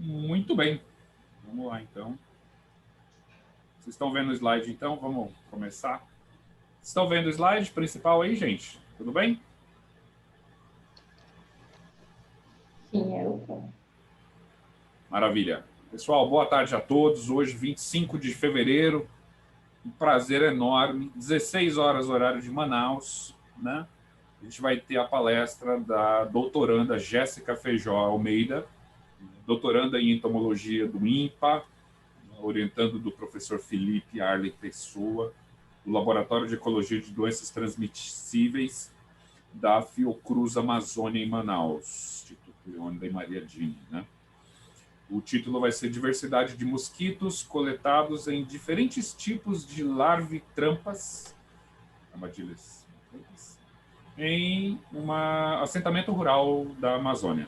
Muito bem. Vamos lá, então. Vocês estão vendo o slide, então? Vamos começar. Estão vendo o slide principal aí, gente? Tudo bem? Sim, eu tô. Maravilha. Pessoal, boa tarde a todos. Hoje, 25 de fevereiro. Um prazer enorme. 16 horas, horário de Manaus, né? A gente vai ter a palestra da doutoranda Jéssica Feijó Almeida, doutoranda em entomologia do INPA, orientando do professor Felipe Arley Pessoa, do Laboratório de Ecologia de Doenças Transmissíveis da Fiocruz Amazônia em Manaus, Instituto Leônidas e Maria Dini, né? O título vai ser Diversidade de mosquitos coletados em diferentes tipos de larvitrampas, armadilhas, em um assentamento rural da Amazônia.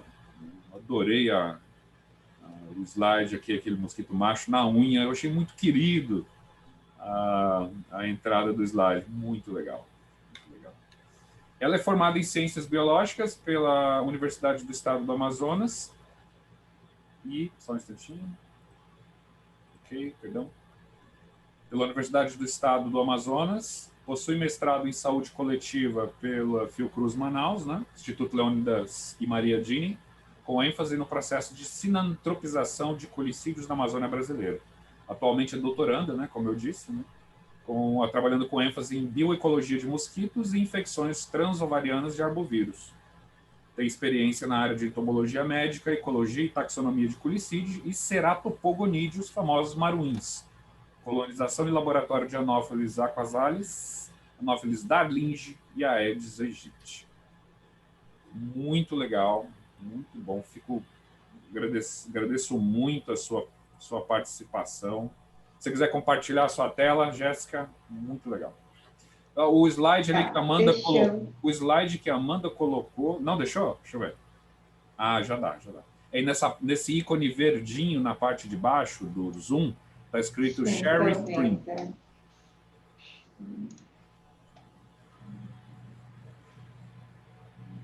Adorei o slide aqui, aquele mosquito macho na unha. Eu achei muito querido a entrada do slide. Muito legal. Muito legal. Ela é formada em Ciências Biológicas pela Universidade do Estado do Amazonas. E, só um instantinho. Ok, perdão. Pela Universidade do Estado do Amazonas. Possui mestrado em Saúde Coletiva pela Fiocruz Manaus, né? Instituto Leônidas e Maria Dini, com ênfase no processo de sinantropização de colicídios na Amazônia brasileira. Atualmente é doutoranda, né, como eu disse, né, trabalhando com ênfase em bioecologia de mosquitos e infecções transovarianas de arbovírus. Tem experiência na área de entomologia médica, ecologia e taxonomia de colicídios e ceratopogonídeos, famosos maruins, colonização em laboratório de Anopheles aquasalis, Anopheles darlingi e Aedes aegypti. Muito legal, muito bom. Agradeço muito a sua participação. Se você quiser compartilhar a sua tela, Jéssica, muito legal. O slide ali que a Amanda colocou. O slide que a Amanda colocou. Não deixou? Deixa eu ver. Ah, já dá. Aí nesse ícone verdinho na parte de baixo do Zoom, está escrito Share Screen.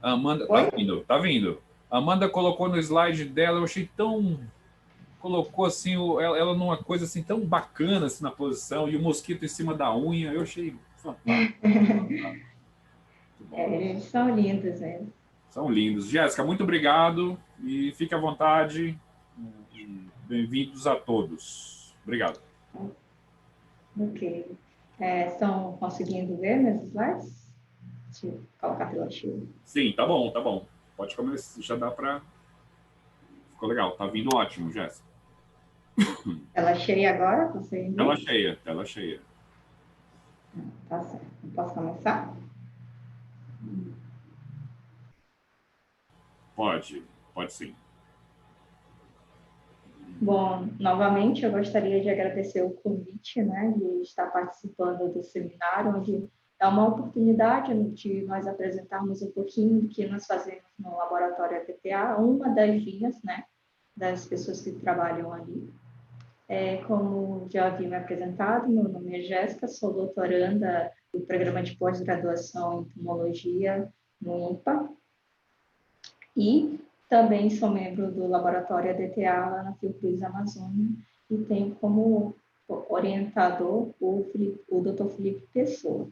Amanda, tá vindo. A Amanda colocou no slide dela, eu achei tão... Colocou assim, ela numa coisa assim tão bacana assim, na posição, e o mosquito em cima da unha, eu achei fantástico. Eles são lindos, né? São lindos. Jéssica, muito obrigado e fique à vontade. Bem-vindos a todos. Obrigado. Ok. Estão conseguindo ver meus slides? Deixa eu colocar pela chuva. Sim, tá bom. Pode começar, já dá para... Ficou legal, tá vindo ótimo, Jéssica. Tela cheia agora? Você Tela cheia. Tá certo. Posso começar? Pode sim. Bom, novamente eu gostaria de agradecer o convite, né, de estar participando do seminário, onde é uma oportunidade de nós apresentarmos um pouquinho do que nós fazemos no Laboratório APTA, uma das linhas, né, das pessoas que trabalham ali. Como já havia me apresentado, meu nome é Jéssica, sou doutoranda do Programa de Pós-Graduação em Entomologia no INPA e também sou membro do Laboratório ADTA lá na Fiocruz Amazônia e tenho como orientador o Dr. Felipe Pessoa.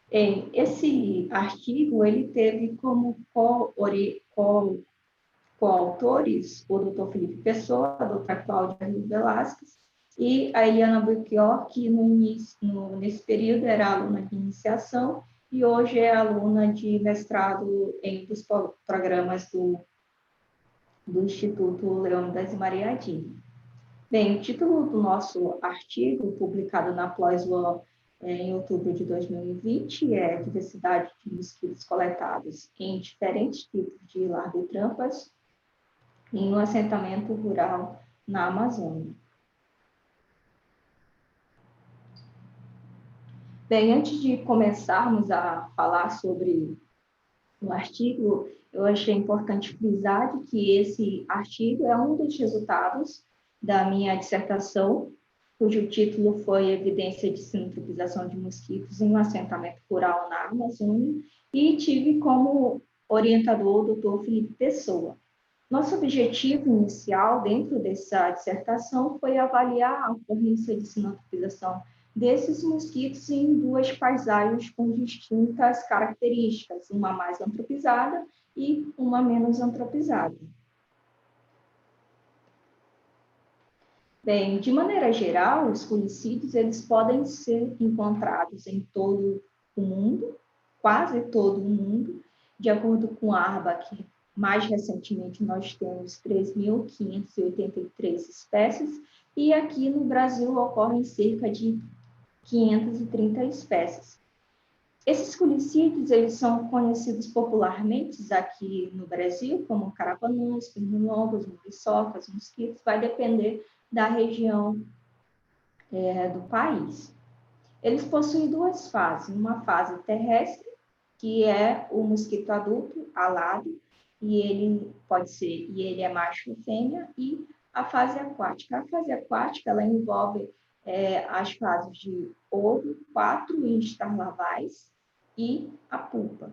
Esse artigo ele teve como coautores o Dr. Felipe Pessoa, a doutora Cláudia Velasquez e a Eliana Belchior, que nesse período era aluna de iniciação e hoje é aluna de mestrado em dos programas do Instituto Leônidas e Maria Dini. Bem, o título do nosso artigo, publicado na PLOS Law em outubro de 2020, é Diversidade de mosquitos coletados em diferentes tipos de larvitrampas em um assentamento rural na Amazônia. Bem, antes de começarmos a falar sobre o artigo, eu achei importante frisar que esse artigo é um dos resultados da minha dissertação, cujo título foi Evidência de Sinantropização de Mosquitos em um assentamento rural na Amazônia, e tive como orientador o Dr. Felipe Pessoa. Nosso objetivo inicial dentro dessa dissertação foi avaliar a ocorrência de sinantropização desses mosquitos em duas paisagens com distintas características, uma mais antropizada e uma menos antropizada. Bem, de maneira geral, os fulicídios eles podem ser encontrados em todo o mundo, quase todo o mundo, de acordo com a ARBAC. Mais recentemente, nós temos 3.583 espécies, e aqui no Brasil ocorrem cerca de 530 espécies. Esses fulicídios, eles são conhecidos popularmente aqui no Brasil como carapanãs, pernilongos, muriçocas, mosquitos, vai depender da região do país. Eles possuem duas fases, uma fase terrestre, que é o mosquito adulto, alado, e ele é macho ou fêmea, e a fase aquática. A fase aquática, ela envolve as fases de ovo, 4 instar larvais e a pupa.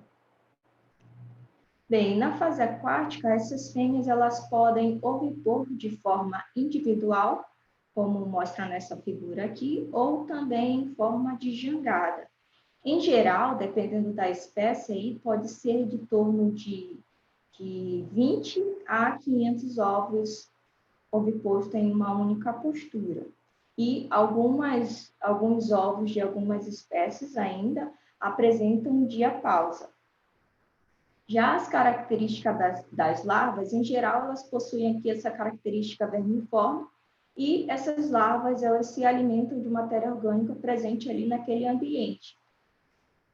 Bem, na fase aquática, essas fêmeas elas podem ovipor de forma individual, como mostra nessa figura aqui, ou também em forma de jangada. Em geral, dependendo da espécie, aí, pode ser de torno de 20 a 500 ovos ovipostos em uma única postura. E alguns ovos de algumas espécies ainda apresentam diapausa. Já as características das larvas, em geral, elas possuem aqui essa característica vermiforme, e essas larvas elas se alimentam de matéria orgânica presente ali naquele ambiente.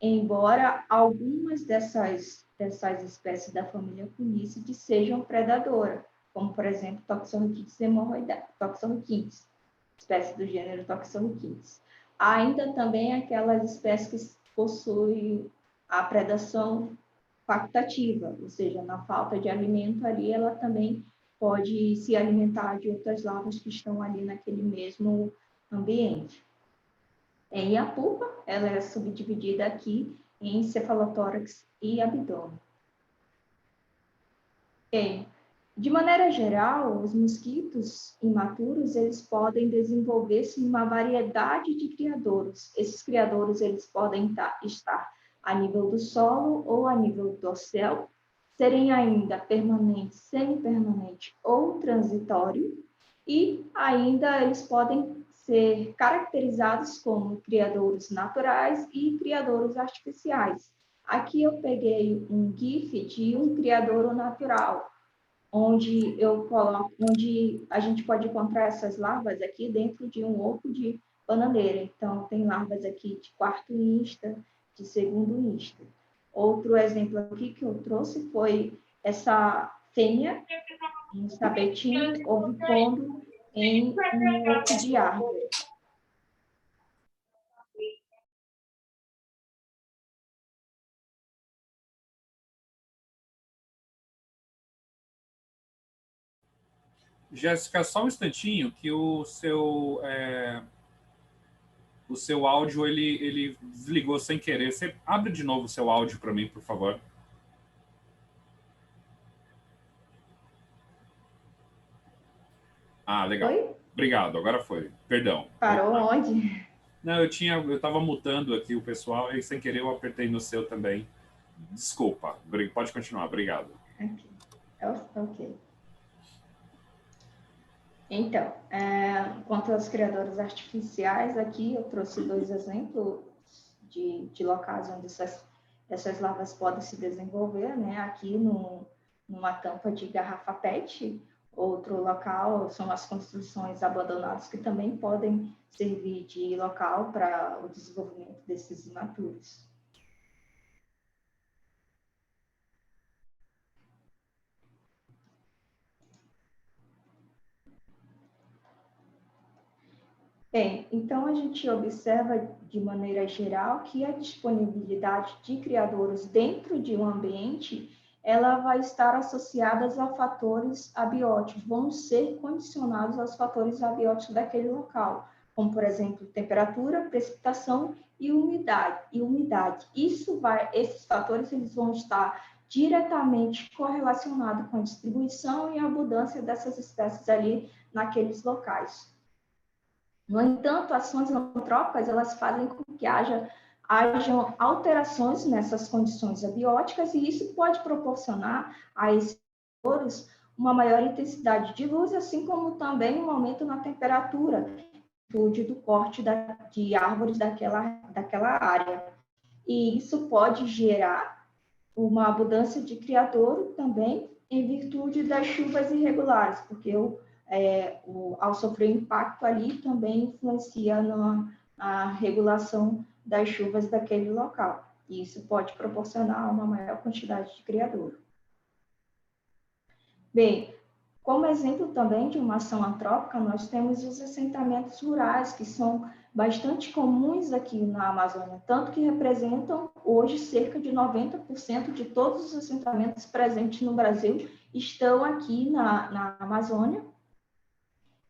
Embora algumas dessas espécies da família Fulicida sejam predadoras, como, por exemplo, Toxorhynchus hemorroidae, Toxorhynchus, espécie do gênero Toxorhynchus. Há ainda também aquelas espécies que possuem a predação facultativa, ou seja, na falta de alimento ali, ela também pode se alimentar de outras larvas que estão ali naquele mesmo ambiente. E a pupa, ela é subdividida aqui em cefalotórax e abdômen. De maneira geral, os mosquitos imaturos, eles podem desenvolver-se em uma variedade de criadouros. Esses criadouros, eles podem estar a nível do solo ou a nível do céu, serem ainda permanente, semi-permanente ou transitório, e ainda eles podem ser caracterizados como criadouros naturais e criadouros artificiais. Aqui eu peguei um GIF de um criadouro natural, onde a gente pode encontrar essas larvas aqui dentro de um ovo de bananeira. Então, tem larvas aqui de quarto insta, de segundo insta. Outro exemplo aqui que eu trouxe foi essa fêmea, um sabetinho ovipondo em um oco de árvore. Jéssica, só um instantinho que o seu áudio ele desligou sem querer. Você abre de novo o seu áudio para mim, por favor. Ah, legal. Oi? Obrigado, agora foi. Perdão. Parou onde? Não, eu estava mutando aqui o pessoal e sem querer eu apertei no seu também. Desculpa. Pode continuar, obrigado. Ok. Então, quanto aos criadores artificiais, aqui eu trouxe 2 exemplos de locais onde essas larvas podem se desenvolver, né? Aqui numa tampa de garrafa PET. Outro local são as construções abandonadas, que também podem servir de local para o desenvolvimento desses imaturos. Bem, então a gente observa de maneira geral que a disponibilidade de criadouros dentro de um ambiente, ela vai estar associada a fatores abióticos, vão ser condicionados aos fatores abióticos daquele local, como, por exemplo, temperatura, precipitação e umidade. Esses fatores eles vão estar diretamente correlacionado com a distribuição e a abundância dessas espécies ali naqueles locais. No entanto, ações antrópicas, elas fazem com que hajam alterações nessas condições abióticas, e isso pode proporcionar a esses fatores uma maior intensidade de luz, assim como também um aumento na temperatura, do corte de árvores daquela área. E isso pode gerar uma abundância de criadouro também, em virtude das chuvas irregulares, porque ao sofrer impacto ali também influencia na regulação das chuvas daquele local. E isso pode proporcionar uma maior quantidade de criadouro. Bem, como exemplo também de uma ação antrópica, nós temos os assentamentos rurais, que são bastante comuns aqui na Amazônia, tanto que representam hoje cerca de 90% de todos os assentamentos presentes no Brasil estão aqui na Amazônia.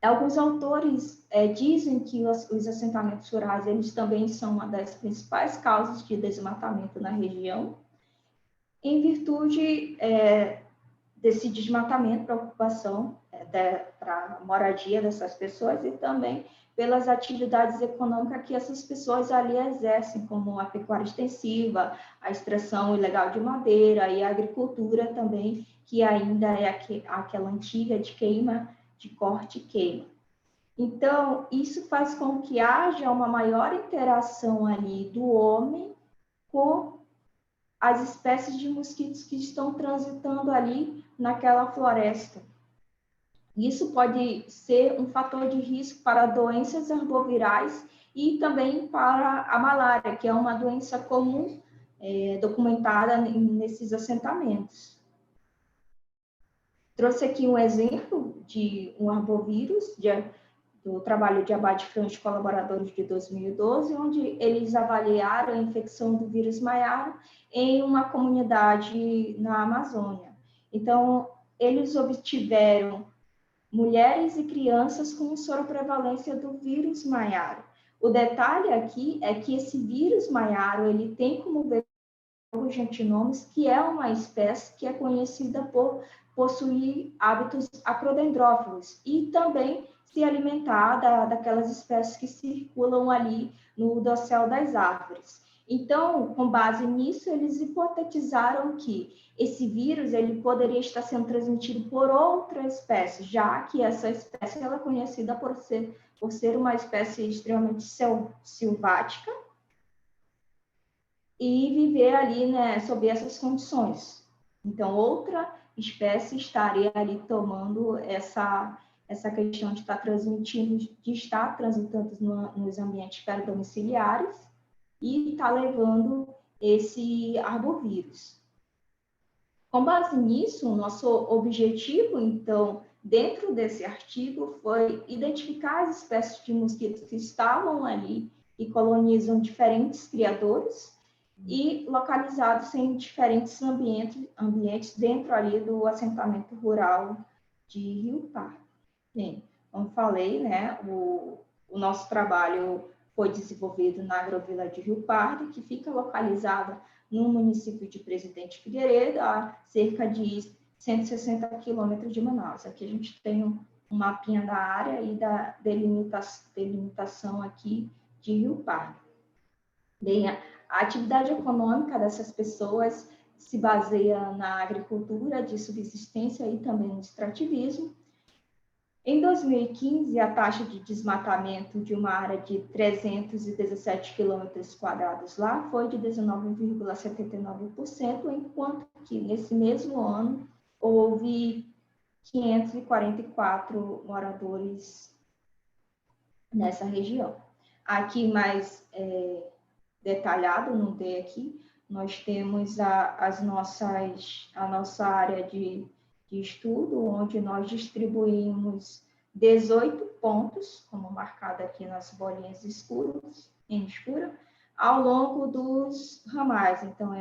Alguns autores dizem que os assentamentos rurais eles também são uma das principais causas de desmatamento na região, em virtude desse desmatamento para ocupação, para a moradia dessas pessoas e também pelas atividades econômicas que essas pessoas ali exercem, como a pecuária extensiva, a extração ilegal de madeira e a agricultura também, que ainda é aquela antiga de queima, de corte e queima. Então, isso faz com que haja uma maior interação ali do homem com as espécies de mosquitos que estão transitando ali naquela floresta. Isso pode ser um fator de risco para doenças arbovirais e também para a malária, que é uma doença comum documentada nesses assentamentos. Trouxe aqui um exemplo de um arbovírus, do trabalho de Abad Franch e colaboradores de 2012, onde eles avaliaram a infecção do vírus maiaro em uma comunidade na Amazônia. Então, eles obtiveram mulheres e crianças com soroprevalência do vírus maiaro. O detalhe aqui é que esse vírus maiaro, ele tem como o Gentinomus, que é uma espécie que é conhecida por possuir hábitos acrodendrófilos e também se alimentar daquelas espécies que circulam ali no dossel das árvores. Então, com base nisso, eles hipotetizaram que esse vírus ele poderia estar sendo transmitido por outra espécie, já que essa espécie ela é conhecida por ser uma espécie extremamente selvática e viver ali, né, sob essas condições. Então, outra espécie estaria ali tomando essa questão de estar transmitindo, de estar transitando nos ambientes peridomiciliares e estar levando esse arbovírus. Com base nisso, o nosso objetivo, então, dentro desse artigo, foi identificar as espécies de mosquitos que estavam ali e colonizam diferentes criadores e localizados em diferentes ambientes dentro ali do assentamento rural de Rio Pardo. Bem, como falei, né, o nosso trabalho foi desenvolvido na Agrovila de Rio Pardo, que fica localizada no município de Presidente Figueiredo, a cerca de 160 quilômetros de Manaus. Aqui a gente tem um mapinha da área e da delimitação aqui de Rio Pardo. Bem, a atividade econômica dessas pessoas se baseia na agricultura de subsistência e também no extrativismo. Em 2015, a taxa de desmatamento de uma área de 317 quilômetros quadrados lá foi de 19,79%, enquanto que nesse mesmo ano houve 544 moradores nessa região. Aqui mais detalhado, não dei aqui, nós temos a nossa área de estudo, onde nós distribuímos 18 pontos, como marcado aqui nas bolinhas escuras, ao longo dos ramais. Então,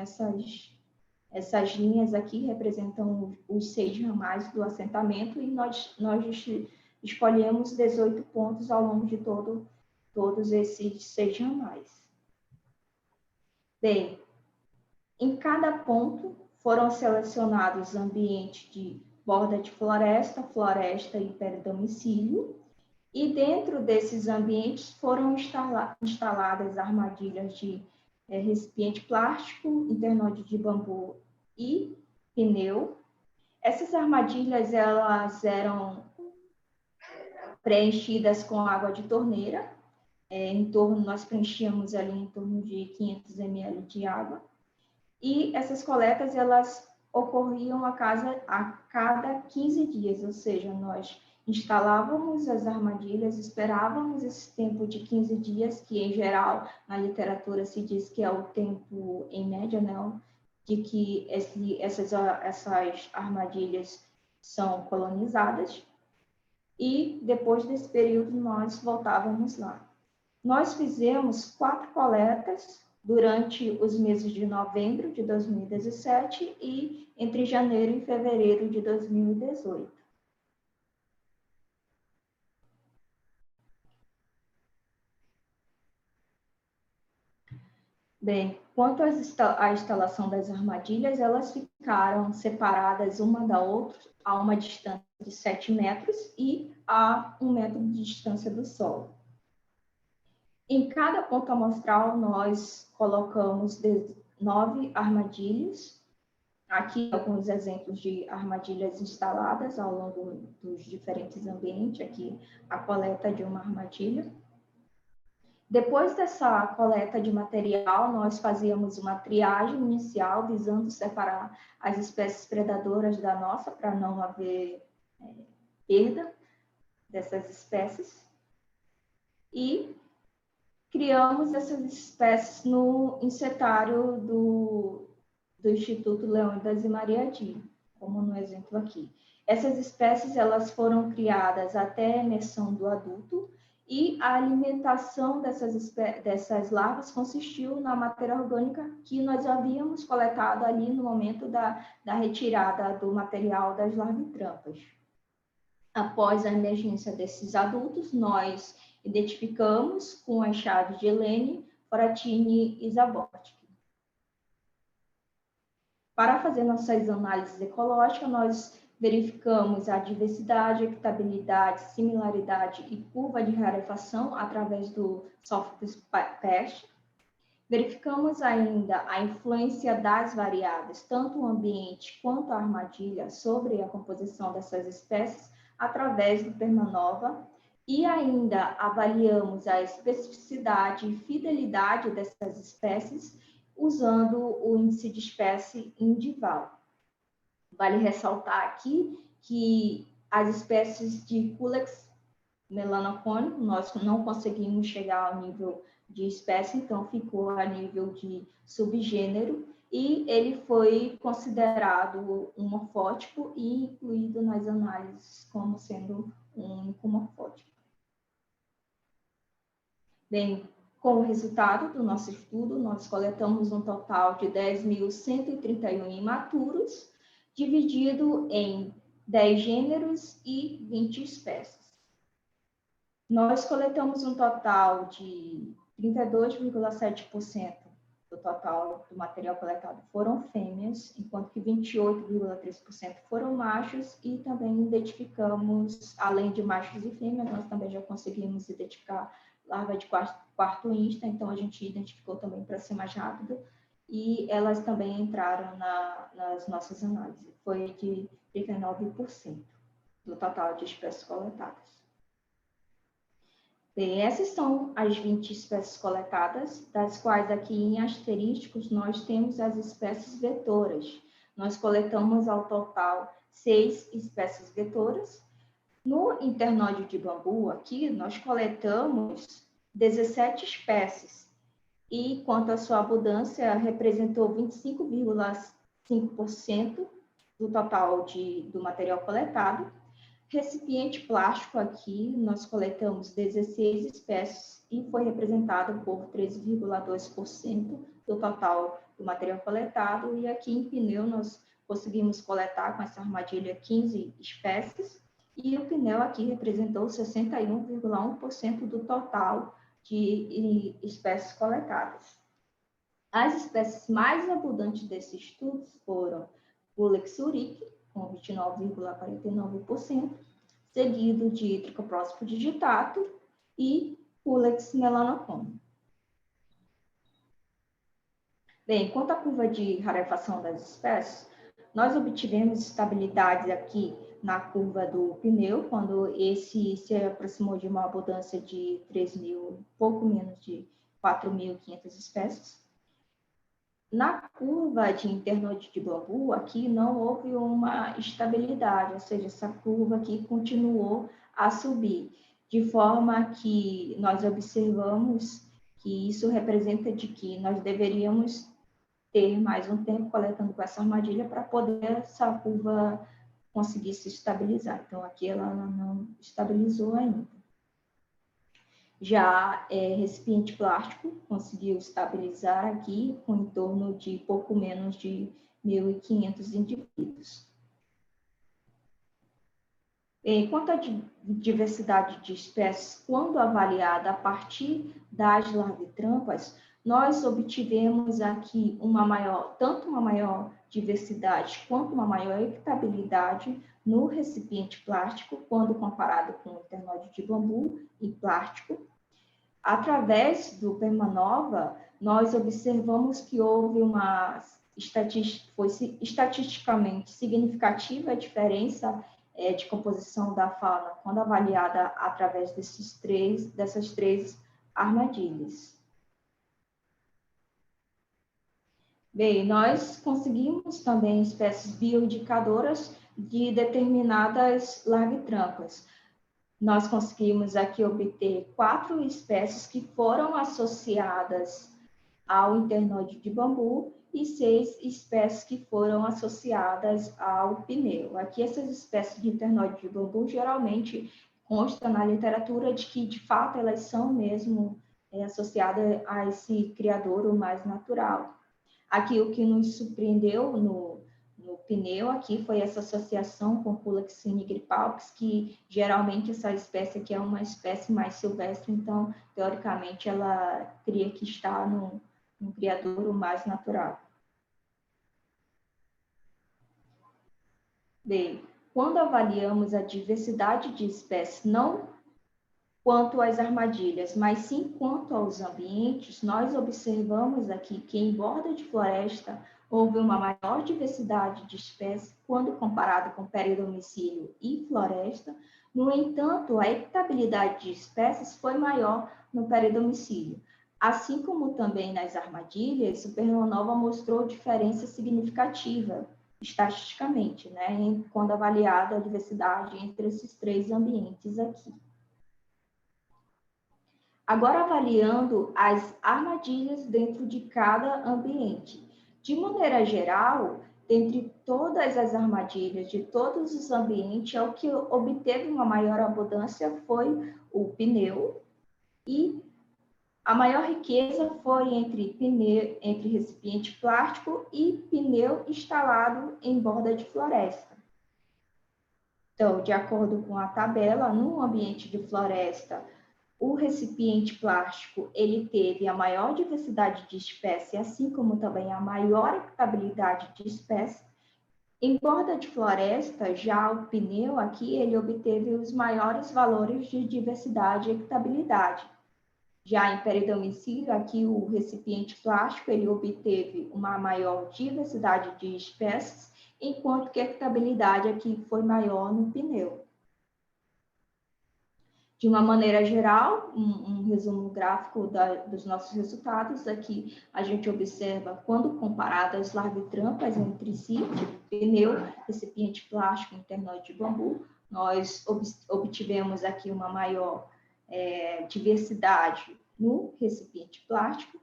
essas linhas aqui representam os 6 ramais do assentamento e nós escolhemos 18 pontos ao longo de todos esses 6 ramais. Bem, em cada ponto foram selecionados ambientes de borda de floresta, floresta e peridomicílio, e dentro desses ambientes foram instaladas armadilhas de recipiente plástico, internode de bambu e pneu. Essas armadilhas elas eram preenchidas com água de torneira, nós preenchíamos ali em torno de 500 ml de água, e essas coletas elas ocorriam a cada 15 dias, ou seja, nós instalávamos as armadilhas, esperávamos esse tempo de 15 dias, que em geral na literatura se diz que é o tempo em média, né, de que essas armadilhas são colonizadas, e depois desse período nós voltávamos lá. Nós fizemos 4 coletas durante os meses de novembro de 2017 e entre janeiro e fevereiro de 2018. Bem, quanto à instalação das armadilhas, elas ficaram separadas uma da outra a uma distância de 7 metros e a 1 metro de distância do solo. Em cada ponto amostral, nós colocamos 9 armadilhas. Aqui, alguns exemplos de armadilhas instaladas ao longo dos diferentes ambientes. Aqui, a coleta de uma armadilha. Depois dessa coleta de material, nós fazíamos uma triagem inicial, visando separar as espécies predadoras da nossa, para não haver perda dessas espécies. E criamos essas espécies no insetário do Instituto Leônidas e Maria Dini, como no exemplo aqui. Essas espécies elas foram criadas até a emersão do adulto, e a alimentação dessas larvas consistiu na matéria orgânica que nós havíamos coletado ali no momento da retirada do material das larvitrampas. Após a emergência desses adultos, nós identificamos com as chaves de Elene, Foratini e Zabotkin. Para fazer nossas análises ecológicas, nós verificamos a diversidade, equitabilidade, similaridade e curva de rarefação através do software PEST. Verificamos ainda a influência das variáveis, tanto o ambiente quanto a armadilha, sobre a composição dessas espécies através do Permanova. E ainda avaliamos a especificidade e fidelidade dessas espécies usando o índice de espécie Indival. Vale ressaltar aqui que as espécies de Culex melanocônico, nós não conseguimos chegar ao nível de espécie, então ficou a nível de subgênero, e ele foi considerado um morfótipo e incluído nas análises como sendo um único morfótipo. Bem, com o resultado do nosso estudo, nós coletamos um total de 10.131 imaturos, dividido em 10 gêneros e 20 espécies. Nós coletamos um total de 32,7% do total do material coletado foram fêmeas, enquanto que 28,3% foram machos, e também identificamos, além de machos e fêmeas, nós também já conseguimos identificar larva de quarto insta, então a gente identificou também para ser mais rápido, e elas também entraram nas nossas análises. Foi de 39% do total de espécies coletadas. Bem, essas são as 20 espécies coletadas, das quais aqui em asterísticos nós temos as espécies vetoras. Nós coletamos ao total 6 espécies vetoras. No internode de bambu aqui, nós coletamos 17 espécies, e quanto à sua abundância, representou 25,5% do total do material coletado. Recipiente plástico aqui, nós coletamos 16 espécies e foi representado por 13,2% do total do material coletado. E aqui em pneu, nós conseguimos coletar com essa armadilha 15 espécies, e o pneu aqui representou 61,1% do total de espécies coletadas. As espécies mais abundantes desses estudos foram Culex orycke, com 29,49%, seguido de Trichoprósico digitato e Culex melanocoma. Bem, quanto à curva de rarefação das espécies, nós obtivemos estabilidade aqui na curva do pneu, quando esse se aproximou de uma abundância de 3.000, pouco menos de 4.500 espécies. Na curva de internode de bambu, aqui não houve uma estabilidade, ou seja, essa curva aqui continuou a subir, de forma que nós observamos que isso representa de que nós deveríamos ter mais um tempo coletando com essa armadilha para poder essa curva conseguir se estabilizar. Então, aqui ela não estabilizou ainda. Já recipiente plástico conseguiu estabilizar aqui com em torno de pouco menos de 1.500 indivíduos. Quanto à diversidade de espécies, quando avaliada a partir das larvitrampas, nós obtivemos aqui tanto uma maior diversidade quanto uma maior equitabilidade no recipiente plástico, quando comparado com o internode de bambu e plástico. Através do Permanova, nós observamos que houve foi estatisticamente significativa a diferença de composição da fauna quando avaliada através dessas três armadilhas. Bem, nós conseguimos também espécies bioindicadoras de determinadas larvitrampas. Nós conseguimos aqui obter 4 espécies que foram associadas ao internode de bambu e 6 espécies que foram associadas ao pneu. Aqui essas espécies de internode de bambu geralmente consta na literatura de que, de fato, elas são mesmo associadas a esse criadouro mais natural. Aqui o que nos surpreendeu no pneu aqui foi essa associação com Culex nigripalpis, que geralmente essa espécie aqui é uma espécie mais silvestre, então, teoricamente, ela teria que estar no criadouro mais natural. Bem, quando avaliamos a diversidade de espécies, não quanto às armadilhas, mas sim quanto aos ambientes, nós observamos aqui que em borda de floresta houve uma maior diversidade de espécies quando comparado com peridomicílio e floresta. No entanto, a equitabilidade de espécies foi maior no peridomicílio. Assim como também nas armadilhas, o Supernova mostrou diferença significativa estatisticamente, né, quando avaliada a diversidade entre esses 3 ambientes aqui. Agora, avaliando as armadilhas dentro de cada ambiente. De maneira geral, dentre todas as armadilhas de todos os ambientes, o que obteve uma maior abundância foi o pneu, e a maior riqueza foi entre recipiente plástico e pneu instalado em borda de floresta. Então, de acordo com a tabela, no ambiente de floresta, o recipiente plástico, ele teve a maior diversidade de espécies, assim como também a maior equitabilidade de espécies. Em borda de floresta, já o pneu aqui, ele obteve os maiores valores de diversidade e equitabilidade. Já em peridomicílio, aqui o recipiente plástico, ele obteve uma maior diversidade de espécies, enquanto que a equitabilidade aqui foi maior no pneu. De uma maneira geral, um resumo gráfico dos nossos resultados, aqui a gente observa, quando comparado as larvitrampas entre si, tipo pneu, recipiente plástico, internode de bambu, nós obtivemos aqui uma maior diversidade no recipiente plástico,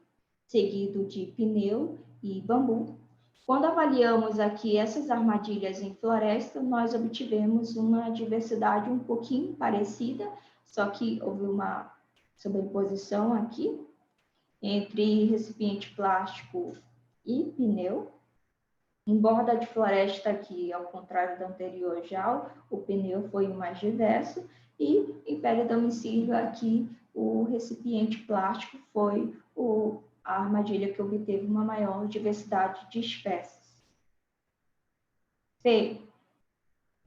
seguido de pneu e bambu. Quando avaliamos aqui essas armadilhas em floresta, nós obtivemos uma diversidade um pouquinho parecida, só que houve uma sobreposição aqui entre recipiente plástico e pneu. Em borda de floresta aqui, ao contrário do anterior já, o pneu foi o mais diverso, e em peridomicílio aqui, o recipiente plástico foi a armadilha que obteve uma maior diversidade de espécies. B.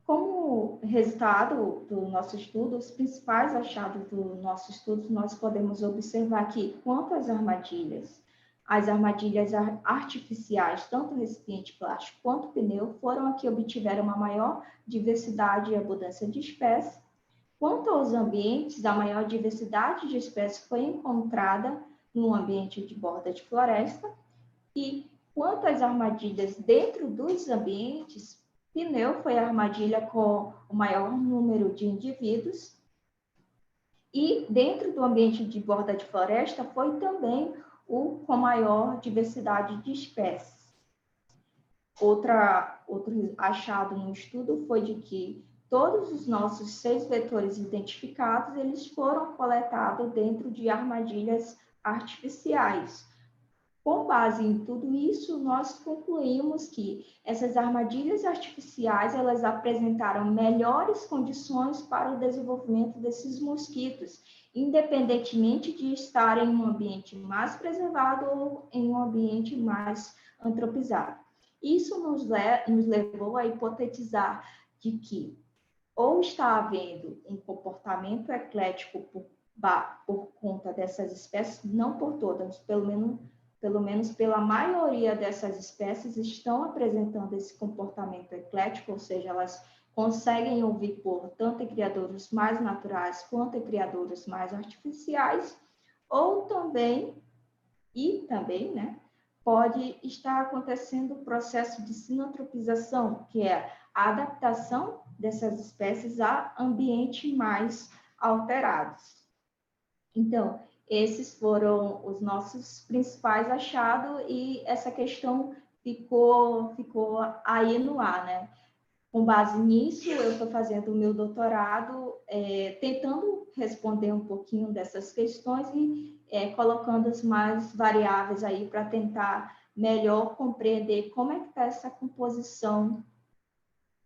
Como resultado do nosso estudo, os principais achados do nosso estudo, nós podemos observar que, quanto às armadilhas, as armadilhas artificiais, tanto o recipiente plástico quanto o pneu, foram as que obtiveram uma maior diversidade e abundância de espécies. Quanto aos ambientes, a maior diversidade de espécies foi encontrada no ambiente de borda de floresta. E quanto às armadilhas dentro dos ambientes, pneu foi a armadilha com o maior número de indivíduos. E dentro do ambiente de borda de floresta foi também o com maior diversidade de espécies. Outro achado no estudo foi de que todos os nossos 6 vetores identificados, eles foram coletados dentro de armadilhas artificiais. Com base em tudo isso, nós concluímos que essas armadilhas artificiais, elas apresentaram melhores condições para o desenvolvimento desses mosquitos, independentemente de estarem em um ambiente mais preservado ou em um ambiente mais antropizado. Isso nos levou a hipotetizar de que ou está havendo um comportamento eclético por conta dessas espécies, não por todas, pelo menos pela maioria dessas espécies estão apresentando esse comportamento eclético, ou seja, elas conseguem ouvir por tanto em criadouros mais naturais quanto em criadouros mais artificiais, ou também, né, pode estar acontecendo o processo de sinotropização, que é a adaptação dessas espécies a ambientes mais alterados. Então, esses foram os nossos principais achados e essa questão ficou aí no ar, né? Com base nisso, eu estou fazendo o meu doutorado, tentando responder um pouquinho dessas questões e colocando as mais variáveis aí para tentar melhor compreender como é que está essa composição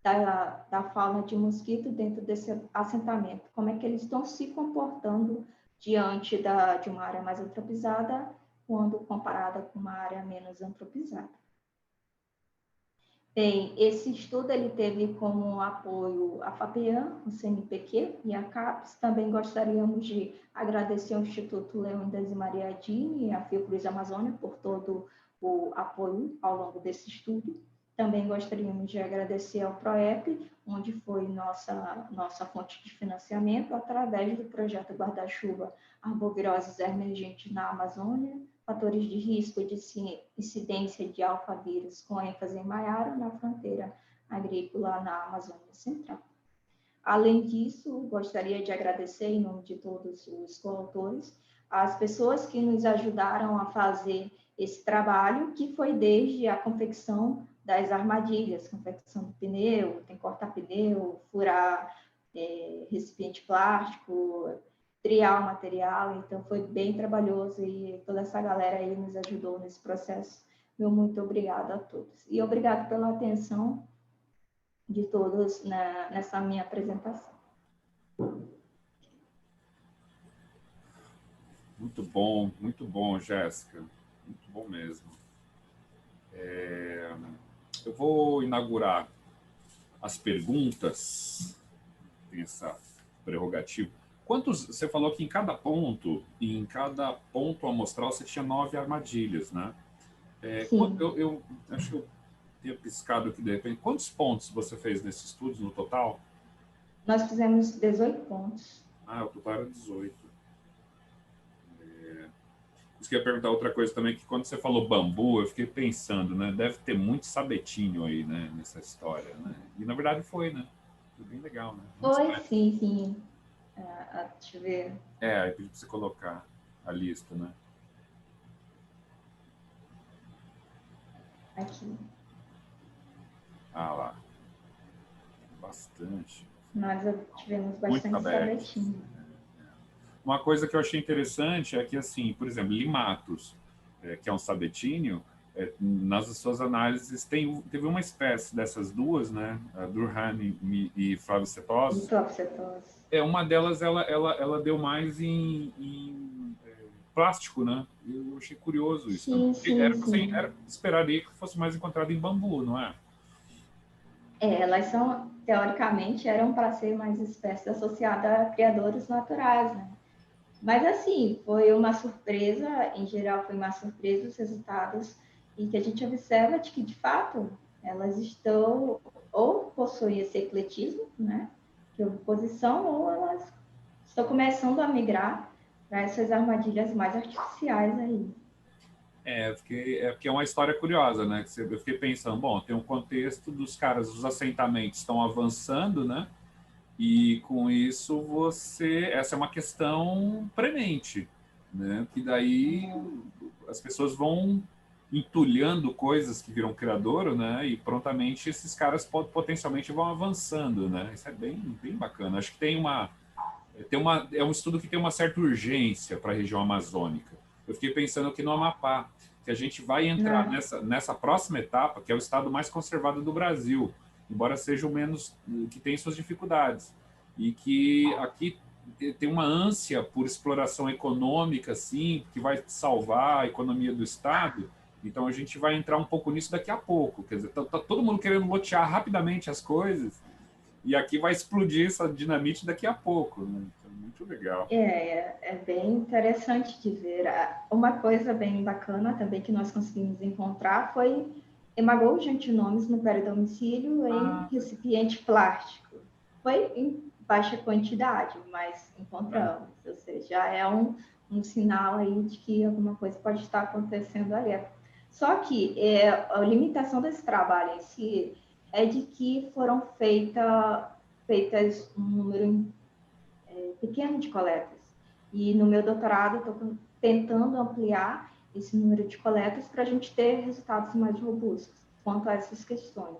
da fauna de mosquito dentro desse assentamento, como é que eles estão se comportando diante de uma área mais antropizada, quando comparada com uma área menos antropizada. Bem, esse estudo ele teve como apoio a FAPEAM, o CNPq e a CAPES. Também gostaríamos de agradecer ao Instituto Leônidas e Mariadini e a Fiocruz Amazônia por todo o apoio ao longo desse estudo. Também gostaríamos de agradecer ao PROEP, onde foi nossa fonte de financiamento, através do projeto Guarda-Chuva Arboviroses Emergentes na Amazônia, fatores de risco de incidência de alfavírus com ênfase em Maiara, na fronteira agrícola na Amazônia Central. Além disso, gostaria de agradecer, em nome de todos os coautores, as pessoas que nos ajudaram a fazer esse trabalho, que foi desde a confecção das armadilhas, confecção do pneu, tem cortar pneu, furar recipiente plástico, triar o material, então foi bem trabalhoso e toda essa galera aí nos ajudou nesse processo. Meu muito obrigada a todos. E obrigado pela atenção de todos nessa minha apresentação. muito bom, Jéssica. Muito bom mesmo. Eu vou inaugurar as perguntas, tem essa prerrogativa. Você falou que em cada ponto amostral você tinha 9 armadilhas, né? Eu acho que eu tinha piscado aqui de repente. Quantos pontos você fez nesse estudo no total? Nós fizemos 18 pontos. O total era 18. Eu queria perguntar outra coisa também, que quando você falou bambu, eu fiquei pensando, né? Deve ter muito sabetinho aí, né? Nessa história, né? E na verdade foi, né? Foi bem legal, né? Foi, sim. Deixa eu ver. Aí pedi para você colocar a lista, né? Aqui. Lá. Bastante. Nós tivemos bastante sabetinho. Uma coisa que eu achei interessante é que, assim, por exemplo, limatos, que é um sabetinho, nas suas análises teve uma espécie dessas duas, né? A Durham e Flavicetose. Flavicetose. Uma delas ela deu mais em plástico, né? Eu achei curioso isso. Sim, sim, sim. Esperaria que fosse mais encontrado em bambu, não é? Elas são, teoricamente, eram para ser mais espécies associadas a criadores naturais, né? Mas, assim, foi uma surpresa, em geral, foi uma surpresa os resultados, e que a gente observa de que, de fato, elas estão, ou possuem esse ecletismo, né? Que é oposição, ou elas estão começando a migrar para essas armadilhas mais artificiais aí. Porque é uma história curiosa, né? Eu fiquei pensando, bom, tem um contexto dos caras, os assentamentos estão avançando, né? E com isso essa é uma questão premente, né? Que daí as pessoas vão entulhando coisas que viram criador, né? E prontamente esses caras potencialmente vão avançando, né? Isso é bem, bem bacana. Acho que é um estudo que tem uma certa urgência para a região amazônica. Eu fiquei pensando aqui no Amapá, que a gente vai entrar Né? nessa próxima etapa, que é o estado mais conservado do Brasil, embora seja o menos, que tem suas dificuldades. E que aqui tem uma ânsia por exploração econômica, assim, que vai salvar a economia do estado. Então a gente vai entrar um pouco nisso daqui a pouco. Quer dizer, tá todo mundo querendo lotear rapidamente as coisas, e aqui vai explodir essa dinamite daqui a pouco, né? Então, muito legal. É bem interessante de ver. Uma coisa bem bacana também que nós conseguimos encontrar foi hemagogo de antinomes no peridomicílio em Ah, recipiente plástico. Foi em baixa quantidade, mas encontramos. Ou seja, já é um sinal aí de que alguma coisa pode estar acontecendo ali. Só que a limitação desse trabalho em si é de que foram feitas um número pequeno de coletas. E no meu doutorado, estou tentando ampliar esse número de coletas para a gente ter resultados mais robustos quanto a essas questões.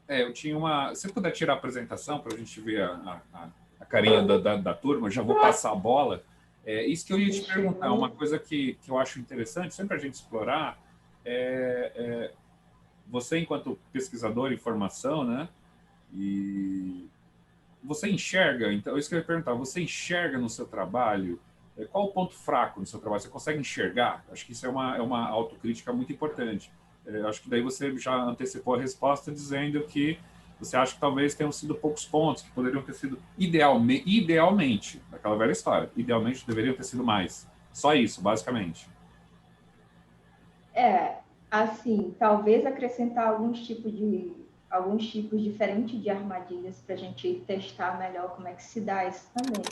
eu tinha uma. Se puder tirar a apresentação para a gente ver a carinha da turma, já vou passar a bola. Isso que eu ia te Deixa perguntar, uma eu... coisa que eu acho interessante, sempre a gente explorar, é, você, enquanto pesquisador em formação, né? E você enxerga, então, isso que eu ia perguntar, você enxerga no seu trabalho, qual o ponto fraco no seu trabalho? Você consegue enxergar? Acho que isso é uma autocrítica muito importante. Acho que daí você já antecipou a resposta dizendo que você acha que talvez tenham sido poucos pontos, que poderiam ter sido idealmente, daquela velha história, idealmente deveriam ter sido mais. Só isso, basicamente. Assim, talvez acrescentar alguns tipos diferentes de armadilhas para a gente testar melhor como é que se dá isso também.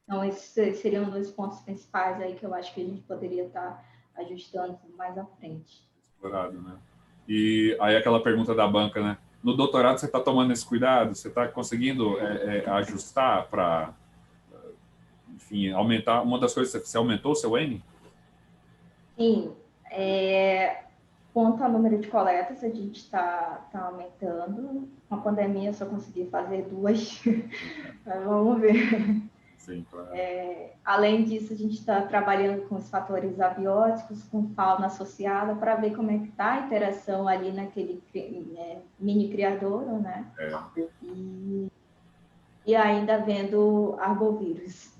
Então, esses seriam dois pontos principais aí que eu acho que a gente poderia estar ajustando mais à frente. Explorado, né? E aí aquela pergunta da banca, né? No doutorado você está tomando esse cuidado? Você está conseguindo ajustar para, enfim, aumentar? Uma das coisas, você aumentou o seu N? Sim, quanto ao número de coletas, a gente está aumentando. Com a pandemia, eu só consegui fazer duas. Vamos ver. Sim, claro. Além disso, a gente está trabalhando com os fatores abióticos, com fauna associada, para ver como é que está a interação ali naquele mini criadouro, né? É. E ainda vendo arbovírus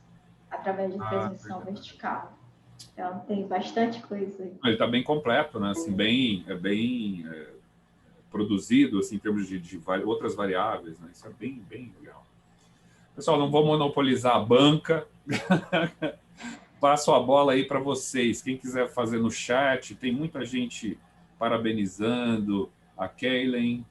através de Ah, transmissão verdade. vertical. Então, tem bastante coisa aí. Ele está bem completo, né? Assim, bem produzido, assim, em termos de outras variáveis, né? Isso é bem, bem legal. Pessoal, não vou monopolizar a banca. Passo a bola aí para vocês. Quem quiser fazer no chat, tem muita gente parabenizando. A Keilen,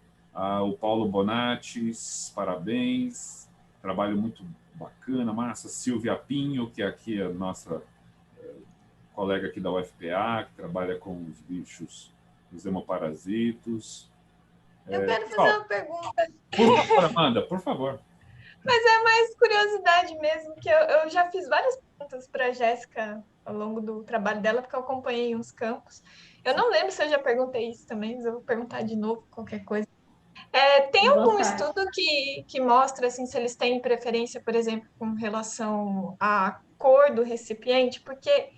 o Paulo Bonatis, parabéns. Trabalho muito bacana. Massa. Silvia Pinho, que é aqui a nossa colega aqui da UFPA, que trabalha com os bichos, os hemoparasitos. Eu quero fazer Pessoal, uma pergunta, por favor, Amanda, por favor. mas é mais curiosidade mesmo, que eu já fiz várias perguntas para a Jéssica ao longo do trabalho dela, porque eu acompanhei uns campos. Eu não lembro se eu já perguntei isso também, mas eu vou perguntar de novo, qualquer coisa. Tem À algum vontade. estudo que mostra assim, se eles têm preferência, por exemplo, com relação à cor do recipiente? Porque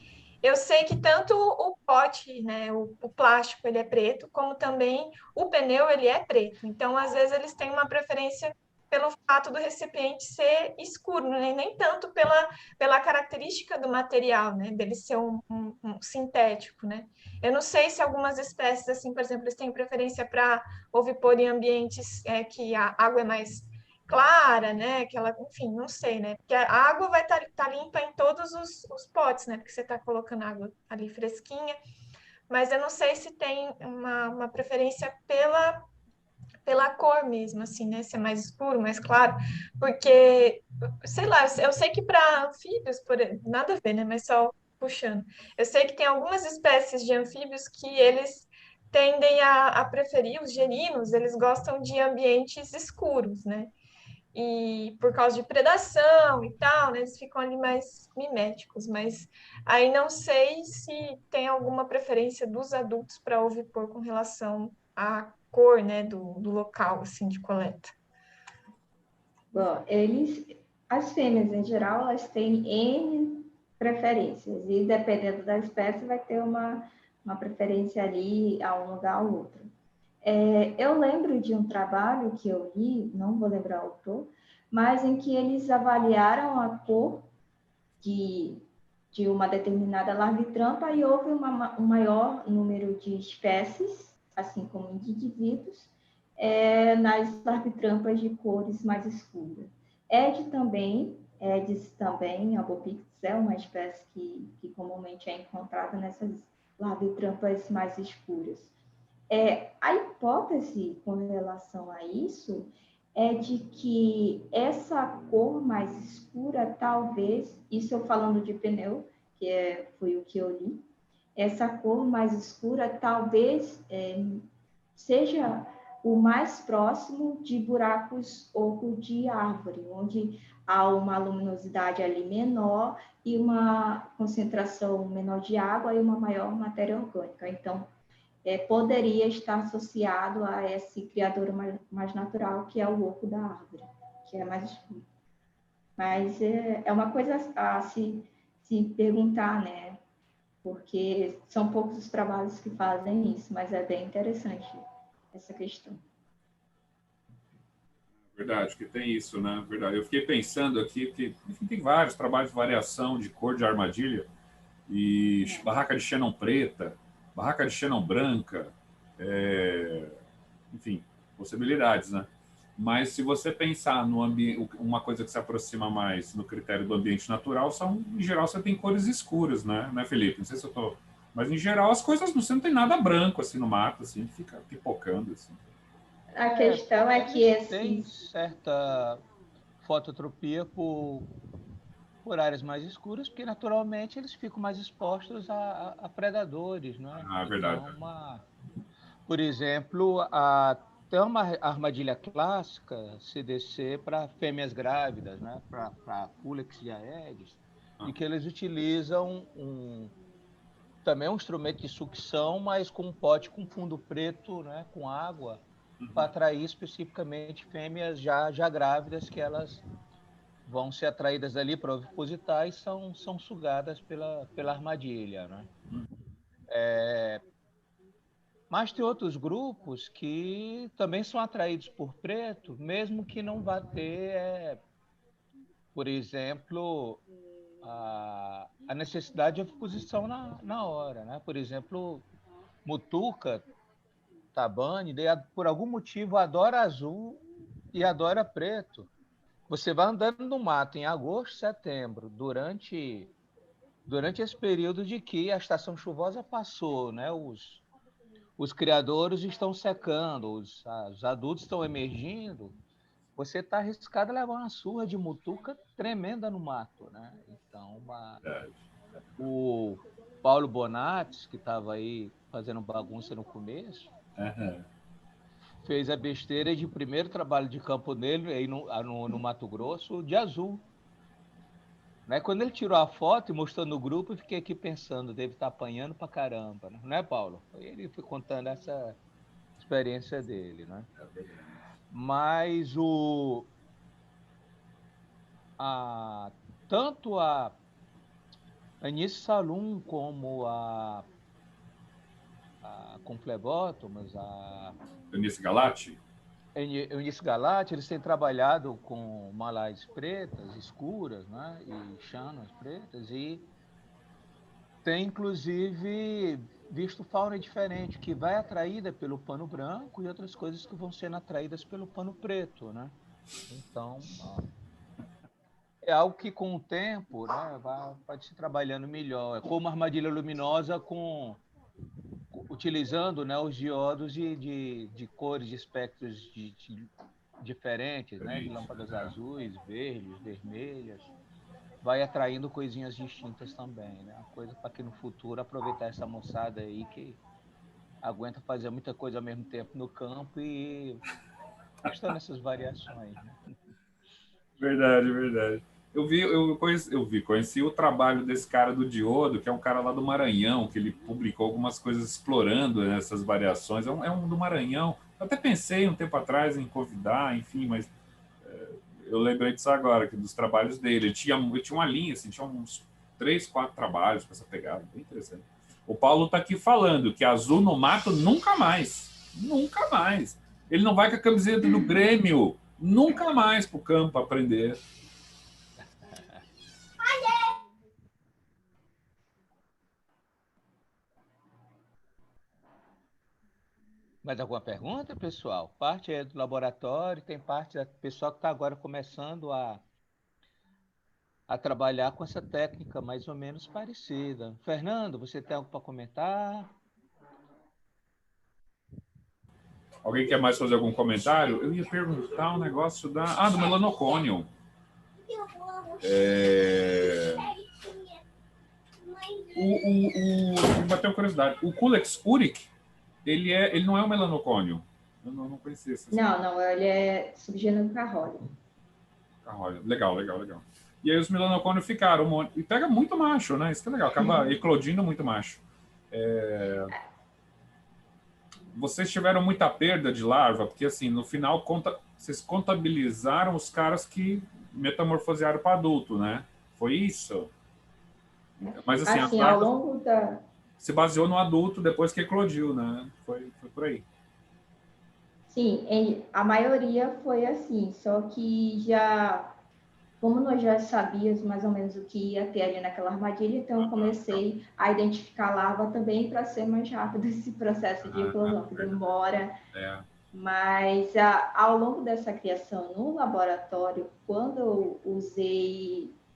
eu sei que tanto o pote, né, o plástico, ele é preto, como também o pneu, ele é preto. Então, às vezes, eles têm uma preferência pelo fato do recipiente ser escuro, né? Nem tanto pela característica do material, né? Dele ser um sintético, né? Eu não sei se algumas espécies, assim, por exemplo, eles têm preferência para ovipor em ambientes que a água é mais clara, né? Que ela, enfim, não sei, né? Porque a água vai estar limpa em todos os potes, né? Porque você está colocando água ali fresquinha, mas eu não sei se tem uma preferência pela cor mesmo, assim, né? Se é mais escuro, mais claro, porque, sei lá, eu sei que para anfíbios, nada a ver, né? Mas só puxando. Eu sei que tem algumas espécies de anfíbios que eles tendem a preferir, os gerinos, eles gostam de ambientes escuros, né? E por causa de predação e tal, né? Eles ficam ali mais miméticos, mas aí não sei se tem alguma preferência dos adultos para ovipor com relação à cor, né, do local, assim, de coleta. Bom, as fêmeas em geral, elas têm N preferências, e dependendo da espécie, vai ter uma preferência ali a um lugar ou outro. Eu lembro de um trabalho que eu li, não vou lembrar o autor, mas em que eles avaliaram a cor de uma determinada larvitrampa e houve um maior número de espécies, assim como de indivíduos, nas larvitrampas de cores mais escuras. Aedes também, a Bopix é uma espécie que comumente é encontrada nessas larvitrampas mais escuras. A hipótese com relação a isso é de que essa cor mais escura, talvez, isso eu falando de pneu, foi o que eu li, essa cor mais escura talvez seja o mais próximo de buracos oco de árvore, onde há uma luminosidade ali menor e uma concentração menor de água e uma maior matéria orgânica. Então, poderia estar associado a esse criador mais natural, que é o oco da árvore, que é mais escuro. Mas é uma coisa a se perguntar, né? Porque são poucos os trabalhos que fazem isso, mas é bem interessante essa questão. Verdade, que tem isso, né? Verdade. Eu fiquei pensando aqui que enfim, tem vários trabalhos de variação de cor de armadilha e barraca de xenon preta, barraca de xenon branca, enfim, possibilidades, né? Mas se você pensar no ambiente, uma coisa que se aproxima mais no critério do ambiente natural, em geral, você tem cores escuras, né, Felipe? Não sei se eu tô. Mas em geral as coisas você não tem nada branco assim no mato, assim, fica pipocando assim. A questão é que tem certa fototropia por áreas mais escuras, porque naturalmente eles ficam mais expostos a predadores, né? Ah, é verdade. Então, por exemplo, tem uma armadilha clássica, CDC, para fêmeas grávidas, né? Para Culex e Aedes, e que eles utilizam também um instrumento de sucção, mas com um pote com fundo preto, né? Com água, para atrair especificamente fêmeas já grávidas, que elas vão ser atraídas ali para ovipositar e são sugadas pela armadilha, né? Mas tem outros grupos que também são atraídos por preto, mesmo que não vá ter, por exemplo, a necessidade de oviposição na hora, né? Por exemplo, mutuca, tabane, por algum motivo adora azul e adora preto. Você vai andando no mato em agosto, setembro, durante esse período de que a estação chuvosa passou, né? Os criadores estão secando, os adultos estão emergindo, você está arriscado a levar uma surra de mutuca tremenda no mato, né? Então, o Paulo Bonatti, que estava aí fazendo bagunça no começo, fez a besteira de primeiro trabalho de campo dele aí no Mato Grosso de azul. Né? Quando ele tirou a foto e mostrou no grupo, eu fiquei aqui pensando, deve estar apanhando pra caramba, né? Não é, Paulo? Ele foi contando essa experiência dele, né? Mas tanto a Anice Salum como a com Flebótomas, Eunice Galati? Eunice Galati, eles têm trabalhado com malaias pretas, escuras, né? E chanas pretas, e tem, inclusive, visto fauna diferente, que vai atraída pelo pano branco e outras coisas que vão sendo atraídas pelo pano preto, né? Então, é algo que, com o tempo, né, pode se trabalhando melhor. É como armadilha luminosa utilizando, né, os diodos de cores, de espectros diferentes, né, de lâmpadas azuis, verdes, vermelhas, vai atraindo coisinhas distintas também, né? Uma coisa para que no futuro aproveitar essa moçada aí que aguenta fazer muita coisa ao mesmo tempo no campo e testando essas variações, né? Verdade, verdade. Conheci o trabalho desse cara do Diodo, que é um cara lá do Maranhão, que ele publicou algumas coisas explorando essas variações. É um do Maranhão. Eu até pensei um tempo atrás em convidar, enfim, mas eu lembrei disso agora, que dos trabalhos dele. Ele tinha uma linha, assim, tinha uns 3, 4 trabalhos com essa pegada, bem interessante. O Paulo está aqui falando que azul no mato nunca mais. Nunca mais. Ele não vai com a camiseta do Grêmio. Nunca mais para o campo aprender. Mais alguma pergunta, pessoal? Parte é do laboratório, tem parte do pessoal que está agora começando a trabalhar com essa técnica mais ou menos parecida. Fernando, você tem algo para comentar? Alguém quer mais fazer algum comentário? Eu ia perguntar um negócio do melanocônio. Bateu uma curiosidade. O Culex uric, ele não é um melanocônio. Eu não conhecia esse. Não, ele é subgênero Carrólia. Carrólia. Legal. E aí os melanocônios ficaram. E pega muito macho, né? Isso que é legal. Acaba eclodindo muito macho. Vocês tiveram muita perda de larva, porque assim, no final vocês contabilizaram os caras que metamorfosearam para adulto, né? Foi isso? Mas assim, as larvas ao longo da... se baseou no adulto depois que eclodiu, né? Foi por aí. Sim, a maioria foi assim, só que como nós já sabíamos mais ou menos o que ia ter ali naquela armadilha, então eu comecei a identificar a larva também para ser mais rápido esse processo de eclosão, que demora. Mas ao longo dessa criação no laboratório, quando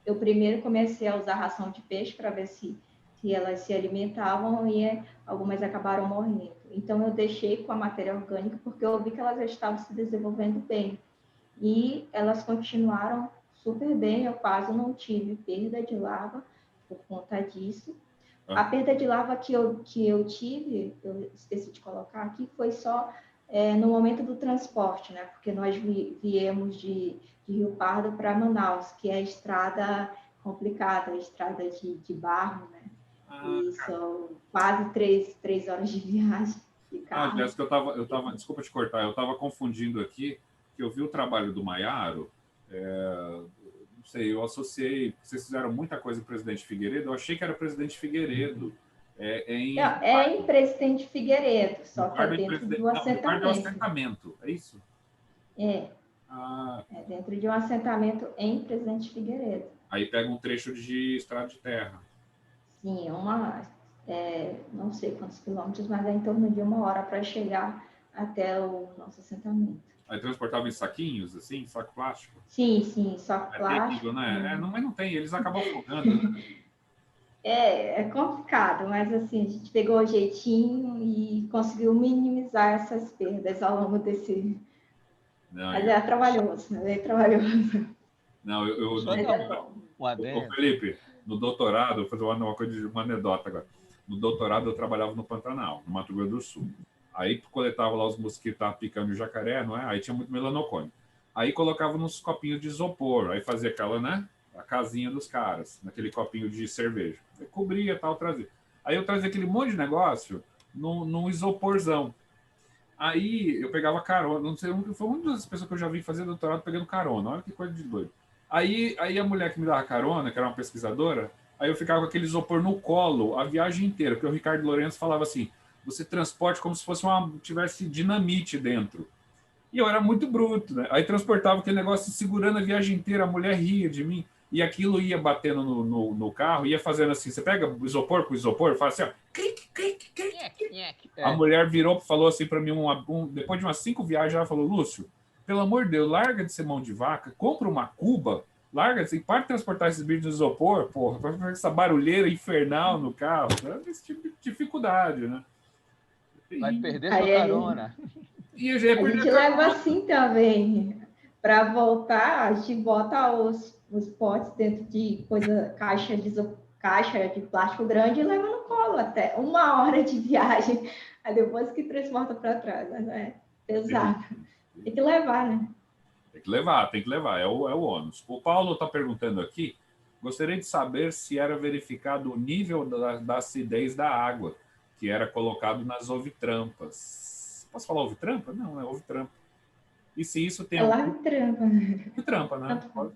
eu primeiro comecei a usar ração de peixe para ver se elas se alimentavam e algumas acabaram morrendo. Então eu deixei com a matéria orgânica porque eu vi que elas já estavam se desenvolvendo bem. E elas continuaram super bem, eu quase não tive perda de larva por conta disso. A perda de larva que eu tive, eu esqueci de colocar aqui, foi só no momento do transporte, né? Porque nós viemos de Rio Pardo para Manaus, que é a estrada complicada, a estrada de barro, né? E são quase 3 horas de viagem de carro. Jéssica, eu tava, desculpa te cortar, eu estava confundindo aqui, que eu vi o trabalho do Maiaro, não sei, eu associei, vocês fizeram muita coisa em Presidente Figueiredo, eu achei que era Presidente Figueiredo. Em Presidente Figueiredo, só que é dentro de um assentamento. É isso? É dentro de um assentamento em Presidente Figueiredo. Aí pega um trecho de estrada de terra. Sim, não sei quantos quilômetros, mas é em torno de 1 hora para chegar até o nosso assentamento. Aí transportava em saquinhos, assim, saco plástico? Sim, saco plástico. Terrível, né? Mas não tem, eles acabam afogando. Né? É complicado, mas assim, a gente pegou o jeitinho e conseguiu minimizar essas perdas ao longo desse... Mas é trabalhoso, né? É trabalhoso. Não, Ô, Felipe, no doutorado, vou fazer uma anedota agora. No doutorado eu trabalhava no Pantanal, no Mato Grosso do Sul. Aí coletava lá os mosquitos, estavam picando o jacaré, não é? Aí tinha muito melanocônio. Aí colocava nos copinhos de isopor, aí fazia aquela, né? A casinha dos caras, naquele copinho de cerveja. Aí cobria tal, trazia. Aí eu trazia aquele monte de negócio num isoporzão. Aí eu pegava carona, não sei, foi uma das pessoas que eu já vi fazer doutorado pegando carona, olha que coisa de doido. Aí a mulher que me dava carona, que era uma pesquisadora, aí eu ficava com aquele isopor no colo a viagem inteira, porque o Ricardo Lourenço falava assim, você transporte como se fosse tivesse dinamite dentro. E eu era muito bruto, né? Aí transportava aquele negócio segurando a viagem inteira, a mulher ria de mim. E aquilo ia batendo no carro, ia fazendo assim, você pega o isopor com isopor, faz assim, ó, clique, clique, clique. Nhec, nhec. A mulher virou, falou assim para mim, depois de umas 5 viagens, ela falou, Lúcio, pelo amor de Deus, larga de ser mão de vaca, compra uma cuba, larga e para de transportar esses bichos de isopor, porra, vai fazer essa barulheira infernal no carro. Esse tipo de dificuldade, né? Vai perder sua Aí carona. E eu já ia a perder gente leva assim também. Para voltar, a gente bota os potes dentro de caixa de plástico grande e leva no colo até 1 hora de viagem. Aí depois que transporta para trás, né? É pesado. Tem que levar, né? Tem que levar, é o ônus. O Paulo está perguntando aqui, gostaria de saber se era verificado o nível da acidez da água que era colocado nas ovitrampas. Posso falar ovitrampa? Não, é ovitrampa. E se isso tem É lá algum... em trampa. Ovitrampa, né? Tanto faz.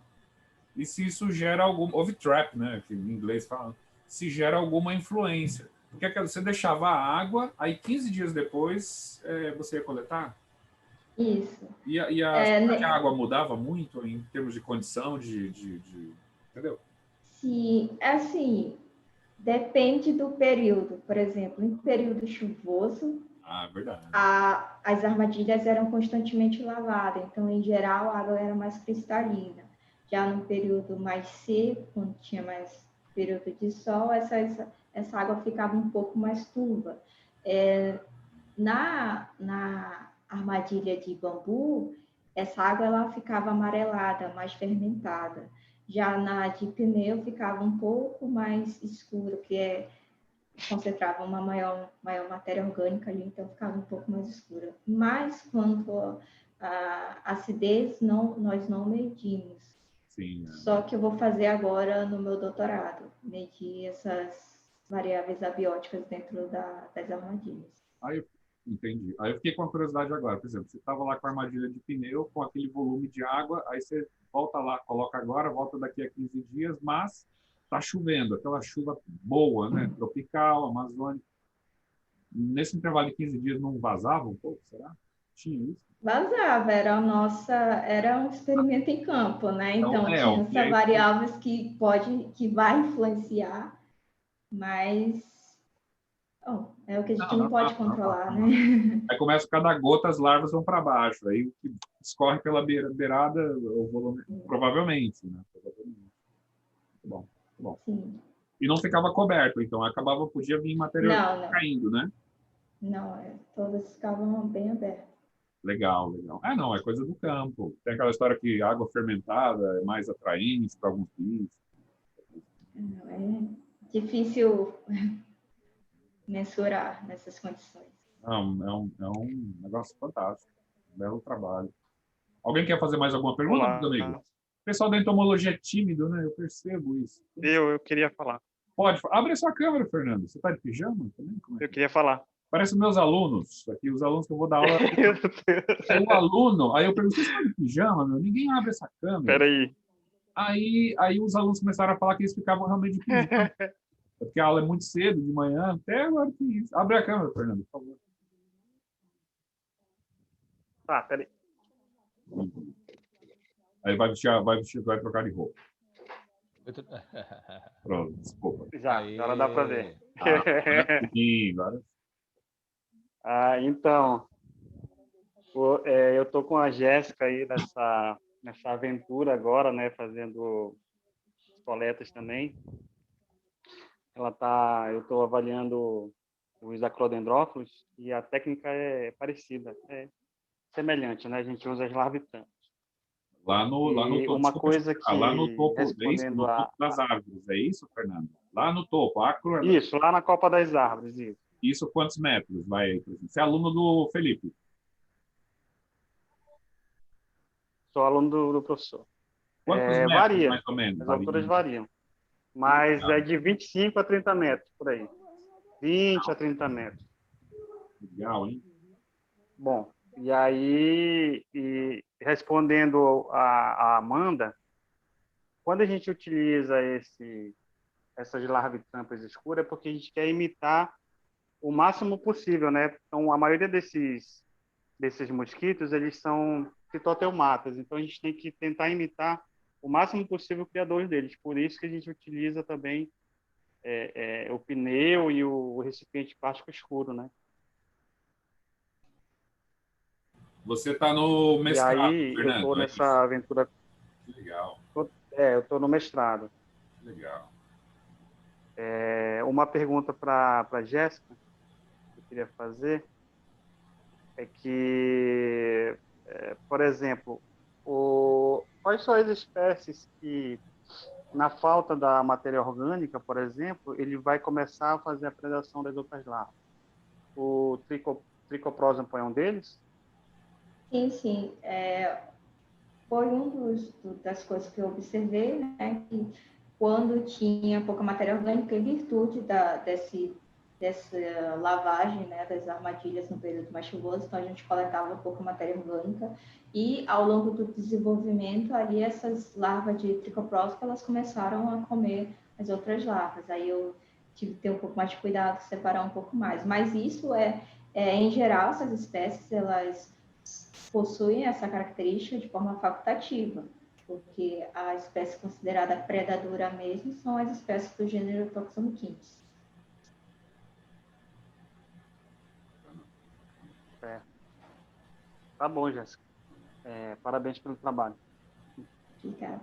E se isso gera algum... Ovitrap, né? Que em inglês fala. Se gera alguma influência. Porque você deixava a água, aí 15 dias depois você ia coletar? Isso. Será que a água mudava muito em termos de condição entendeu? Se, assim, depende do período. Por exemplo, em período chuvoso, Ah, verdade. as armadilhas eram constantemente lavadas, então, em geral, a água era mais cristalina. Já no período mais seco, quando tinha mais período de sol, essa água ficava um pouco mais turva. Na armadilha de bambu, essa água ela ficava amarelada, mais fermentada. Já na de pneu ficava um pouco mais escuro, concentrava uma maior matéria orgânica ali, então ficava um pouco mais escura. Mas quanto à acidez, nós não medimos. Sim. Só que eu vou fazer agora no meu doutorado, medir essas variáveis abióticas dentro das armadilhas. Aí eu entendi. Aí eu fiquei com a curiosidade agora. Por exemplo, você estava lá com a armadilha de pneu, com aquele volume de água, aí você volta lá, coloca agora, volta daqui a 15 dias, mas está chovendo, aquela chuva boa, né? Tropical, amazônica. Nesse intervalo de 15 dias não vazava um pouco, será? Tinha isso? Vazava, era um experimento em campo, né? Então, Então tinha o que essas variáveis que vai influenciar, mas é o que a gente Não, não normal, pode normal, controlar, normal. né? Aí começa cada gota, as larvas vão para baixo. Aí o que escorre pela beirada, o volume, provavelmente, né? Provavelmente. Muito bom, muito bom. Sim. E não ficava coberto, então acabava, podia vir matéria Não. caindo, né? Não, todas ficavam bem abertas. Legal, legal. Não, é coisa do campo. Tem aquela história que água fermentada é mais atraente para alguns bichos. É difícil mensurar nessas condições. É um negócio fantástico. Um belo trabalho. Alguém quer fazer mais alguma pergunta, meus Olá. amigos? O pessoal da entomologia é tímido, né? Eu percebo isso. Eu queria falar. Pode. Abre a sua câmera, Fernando. Você está de pijama também? Eu queria falar. Parece meus alunos. Aqui, os alunos que eu vou dar aula. Aí o aluno, aí eu pergunto, você está de pijama, meu? Ninguém abre essa câmera. Peraí. Aí os alunos começaram a falar que eles ficavam realmente de pijama. Porque a aula é muito cedo, de manhã, até agora tem isso. Abre a câmera, Fernando, por favor. Tá, peraí. Aí vai trocar de roupa. Pronto, desculpa. Já, Aí. agora dá para ver. Agora. Então, eu tô com a Jéssica aí nessa aventura agora, né, fazendo coletas também. Eu estou avaliando os acrodendrófilos e a técnica é parecida, é semelhante, né? A gente usa as larvitas. Lá no topo. Uma coisa que, lá no topo, respondendo no topo das árvores, é isso, Fernando? Lá no topo, Isso, lá na copa das árvores, isso. Isso quantos metros vai aí? Você é aluno do Felipe? Sou aluno do professor. Quantos metros, Varia, mais ou menos? as alturas variam. Mas é de 25 a 30 metros, por aí. 20 a 30 metros. Legal, hein? Bom, e aí, respondendo a Amanda, quando a gente utiliza essas larvitampas escuras, é porque a gente quer imitar o máximo possível, né? Então, a maioria desses desses mosquitos, eles são fitoteumatas, então a gente tem que tentar imitar o máximo possível o criador deles. Por isso que a gente utiliza também o pneu e o recipiente plástico escuro, né? Você está no E mestrado, aí eu estou Fernando, é nessa isso? aventura, Que legal, eu estou no mestrado. que legal. Uma pergunta para a Jéssica, que eu queria fazer, é que, por exemplo, quais são as espécies que, na falta da matéria orgânica, por exemplo, ele vai começar a fazer a predação das outras larvas? O Tricoprosa é um deles? Sim, sim. Foi das coisas que eu observei, né, que quando tinha pouca matéria orgânica, em virtude dessa lavagem, né, das armadilhas no período mais chuvoso, então a gente coletava pouca matéria orgânica e ao longo do desenvolvimento ali essas larvas de Tricoprosa elas começaram a comer as outras larvas. Aí eu tive que ter um pouco mais de cuidado, separar um pouco mais. Mas isso em geral, essas espécies elas possuem essa característica de forma facultativa, porque a espécie considerada predadora mesmo são as espécies do gênero Toxomiquintes. Tá bom, Jéssica. Parabéns pelo trabalho. Obrigada.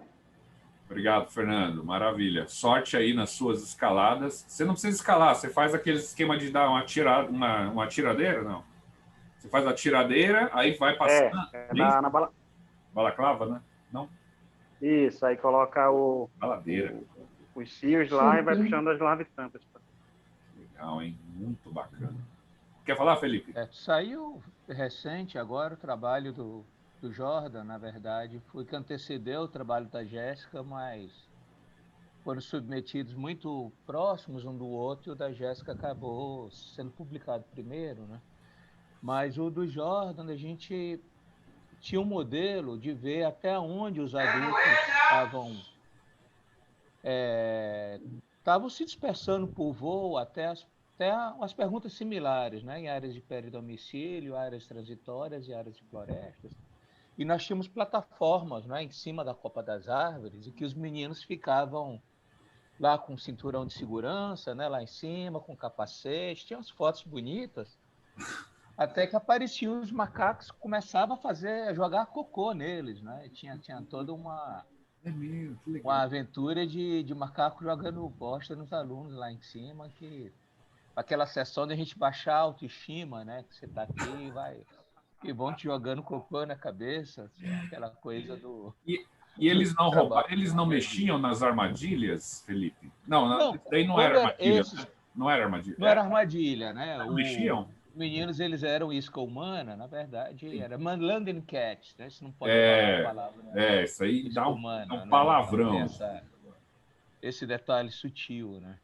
Obrigado, Fernando. Maravilha. Sorte aí nas suas escaladas. Você não precisa escalar, você faz aquele esquema de dar uma tiradeira, não? Você faz a tiradeira, aí vai passando. Na Balaclava, né? Não? Isso, aí coloca Baladeira. os fios lá e vai puxando as larvas e tampas. Legal, hein? Muito bacana. Quer falar, Felipe? Saiu recente agora o trabalho do Jordan, na verdade, foi que antecedeu o trabalho da Jéssica, mas foram submetidos muito próximos um do outro, e o da Jéssica acabou sendo publicado primeiro, né? Mas o do Jordan, a gente tinha um modelo de ver até onde os adultos estavam se dispersando por voo até as perguntas similares, né? Em áreas de peridomicílio, áreas transitórias e áreas de florestas. E nós tínhamos plataformas, né, em cima da copa das árvores, e que os meninos ficavam lá com cinturão de segurança, né, lá em cima, com capacete, tinha umas fotos bonitas, até que apareciam os macacos que começavam a jogar cocô neles, né? Tinha toda uma aventura de macaco jogando bosta nos alunos lá em cima, que aquela sessão de a gente baixar a autoestima, né? Que você está aqui e vão te jogando cocô na cabeça, assim, aquela coisa do... E eles não trabalho. roubaram, eles não mexiam nas armadilhas, Felipe? Não, isso daí não quando era armadilha. esses, Não era armadilha. não era armadilha, né? Não mexiam? Os meninos, eles eram isca humana, na verdade, era London Cat, né? Você não pode falar a palavra isso aí isca dá humana, um né? palavrão. Então, esse detalhe sutil, né?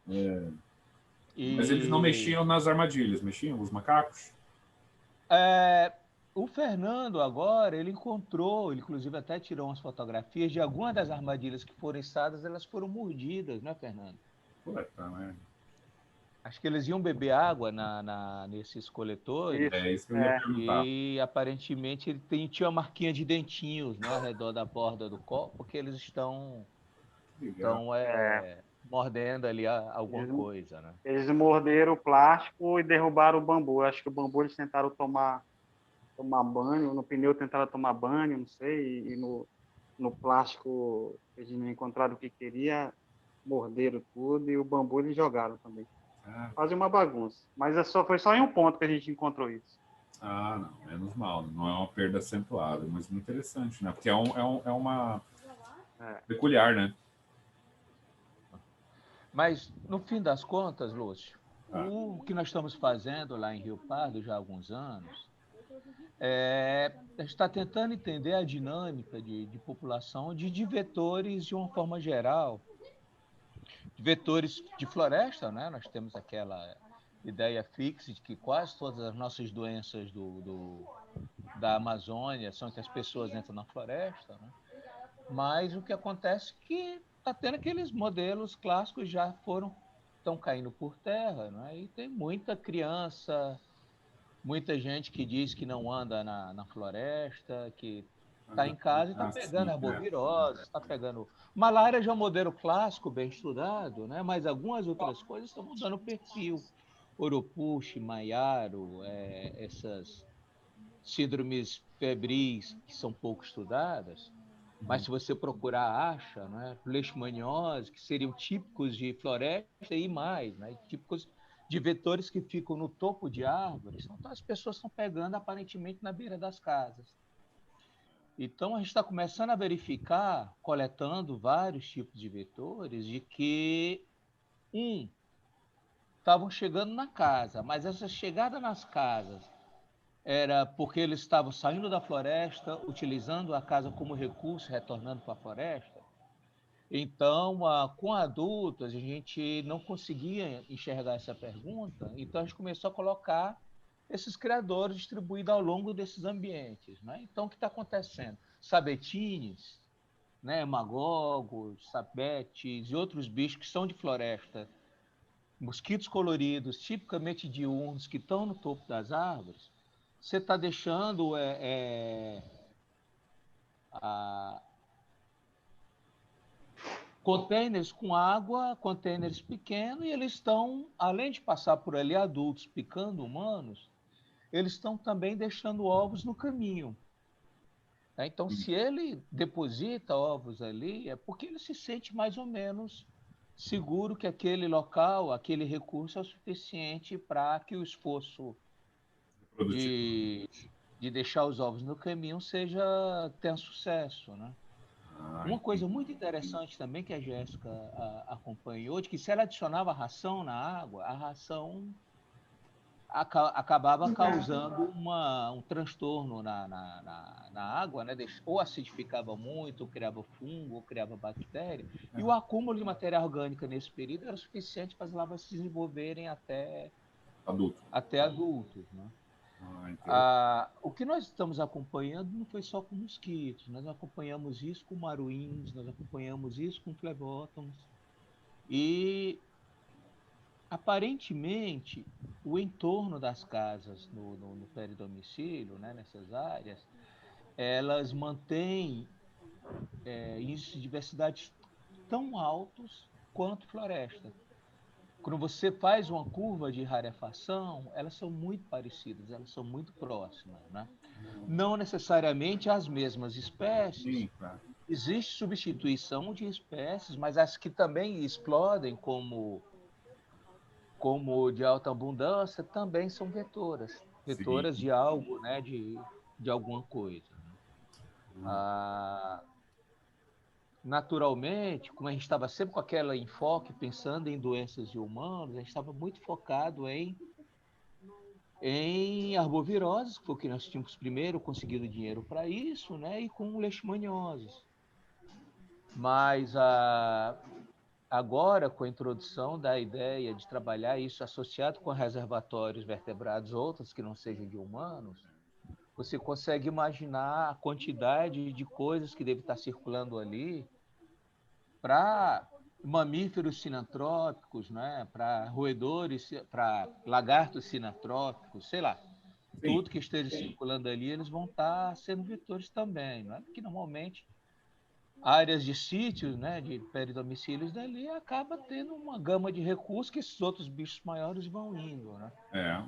Mas eles não mexiam nas armadilhas, mexiam os macacos? O Fernando agora, ele encontrou, ele inclusive até tirou umas fotografias de algumas das armadilhas que foram içadas, elas foram mordidas, né, Fernando? Puta merda. Acho que eles iam beber água nesses coletores. Isso que eu ia perguntar. E aparentemente ele tinha uma marquinha de dentinhos, né, ao redor da borda do copo, porque eles estão mordendo ali alguma coisa, né? Eles morderam o plástico e derrubaram o bambu. Acho que o bambu eles tentaram tomar banho, no pneu tentaram tomar banho, não sei, e no plástico eles não encontraram o que queria, morderam tudo e o bambu eles jogaram também. Quase uma bagunça. Mas foi só em um ponto que a gente encontrou isso. Não, menos mal. Não é uma perda acentuada, mas muito interessante, né? Porque é uma peculiar, né? Mas, no fim das contas, Lúcio, o que nós estamos fazendo lá em Rio Pardo já há alguns anos a gente está tentando entender a dinâmica de população de vetores de uma forma geral. De vetores de floresta, né? Nós temos aquela ideia fixa de que quase todas as nossas doenças da Amazônia são que as pessoas entram na floresta, né? Mas o que acontece é que está tendo aqueles modelos clássicos estão caindo por terra, né? E tem muita criança, Muita gente que diz que não anda na floresta, que está em casa e está pegando arbovirose, está pegando... Malária já é um modelo clássico, bem estudado, né? Mas algumas outras coisas estão mudando o perfil. Oropuche, Maiaro, essas síndromes febris que são pouco estudadas, mas se você procurar, acha, né? Leishmaniose, que seriam típicos de floresta e mais, né? Típicos de vetores que ficam no topo de árvores. Então, as pessoas estão pegando aparentemente na beira das casas. Então, a gente está começando a verificar, coletando vários tipos de vetores, de que, estavam chegando na casa, mas essa chegada nas casas era porque eles estavam saindo da floresta, utilizando a casa como recurso, retornando para a floresta. Então, com adultos, a gente não conseguia enxergar essa pergunta, então a gente começou a colocar esses criadores distribuídos ao longo desses ambientes. Né? Então, o que está acontecendo? Sabetines, né, magogos, sabetes e outros bichos que são de floresta, mosquitos coloridos, tipicamente diurnos, que estão no topo das árvores, você está deixando containers com água, containers pequenos, e eles estão, além de passar por ali adultos picando humanos, eles estão também deixando ovos no caminho. Tá? Então, se ele deposita ovos ali, é porque ele se sente mais ou menos seguro que aquele local, aquele recurso é o suficiente para que o esforço de deixar os ovos no caminho tenha sucesso, né? Uma coisa muito interessante também que a Jéssica acompanhou, de que se ela adicionava ração na água, a ração acabava causando um transtorno na água, né? Ou acidificava muito, ou criava fungo, ou criava bactéria. E o acúmulo de matéria orgânica nesse período era suficiente para as larvas se desenvolverem até adultos, né? O que nós estamos acompanhando não foi só com mosquitos, nós acompanhamos isso com maruins, nós acompanhamos isso com flebótomos, e aparentemente o entorno das casas no peridomicílio, né, nessas áreas, elas mantêm índices de diversidade tão altos quanto floresta. Quando você faz uma curva de rarefação, elas são muito parecidas, elas são muito próximas, né? Não necessariamente as mesmas espécies. Sim, claro. Existe substituição de espécies, mas as que também explodem como de alta abundância também são vetoras de algo, né? De alguma coisa. Naturalmente, como a gente estava sempre com aquele enfoque pensando em doenças de humanos, a gente estava muito focado em arboviroses, que foi o que nós tínhamos primeiro conseguido dinheiro para isso, né? E com leishmanioses. Mas agora, com a introdução da ideia de trabalhar isso associado com reservatórios vertebrados outros que não sejam de humanos, você consegue imaginar a quantidade de coisas que deve estar circulando ali para mamíferos sinantrópicos, né? Para roedores, para lagartos sinantrópicos, sei lá. Tudo que esteja circulando ali, eles vão estar sendo vetores também. Não é? Porque normalmente áreas de sítios, né, de peridomicílios dali, acaba tendo uma gama de recursos que esses outros bichos maiores vão indo. Né?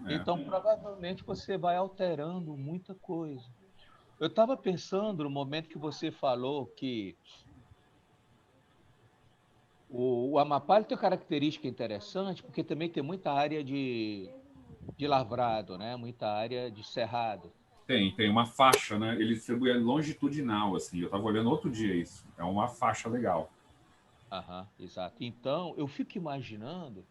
Então, provavelmente, você vai alterando muita coisa. Eu estava pensando no momento que você falou que o Amapá tem uma característica interessante, porque também tem muita área de lavrado, né? Muita área de cerrado. Tem uma faixa, né? Ele distribui longitudinal, assim. Eu estava olhando outro dia isso. É uma faixa legal. Exato. Então, eu fico imaginando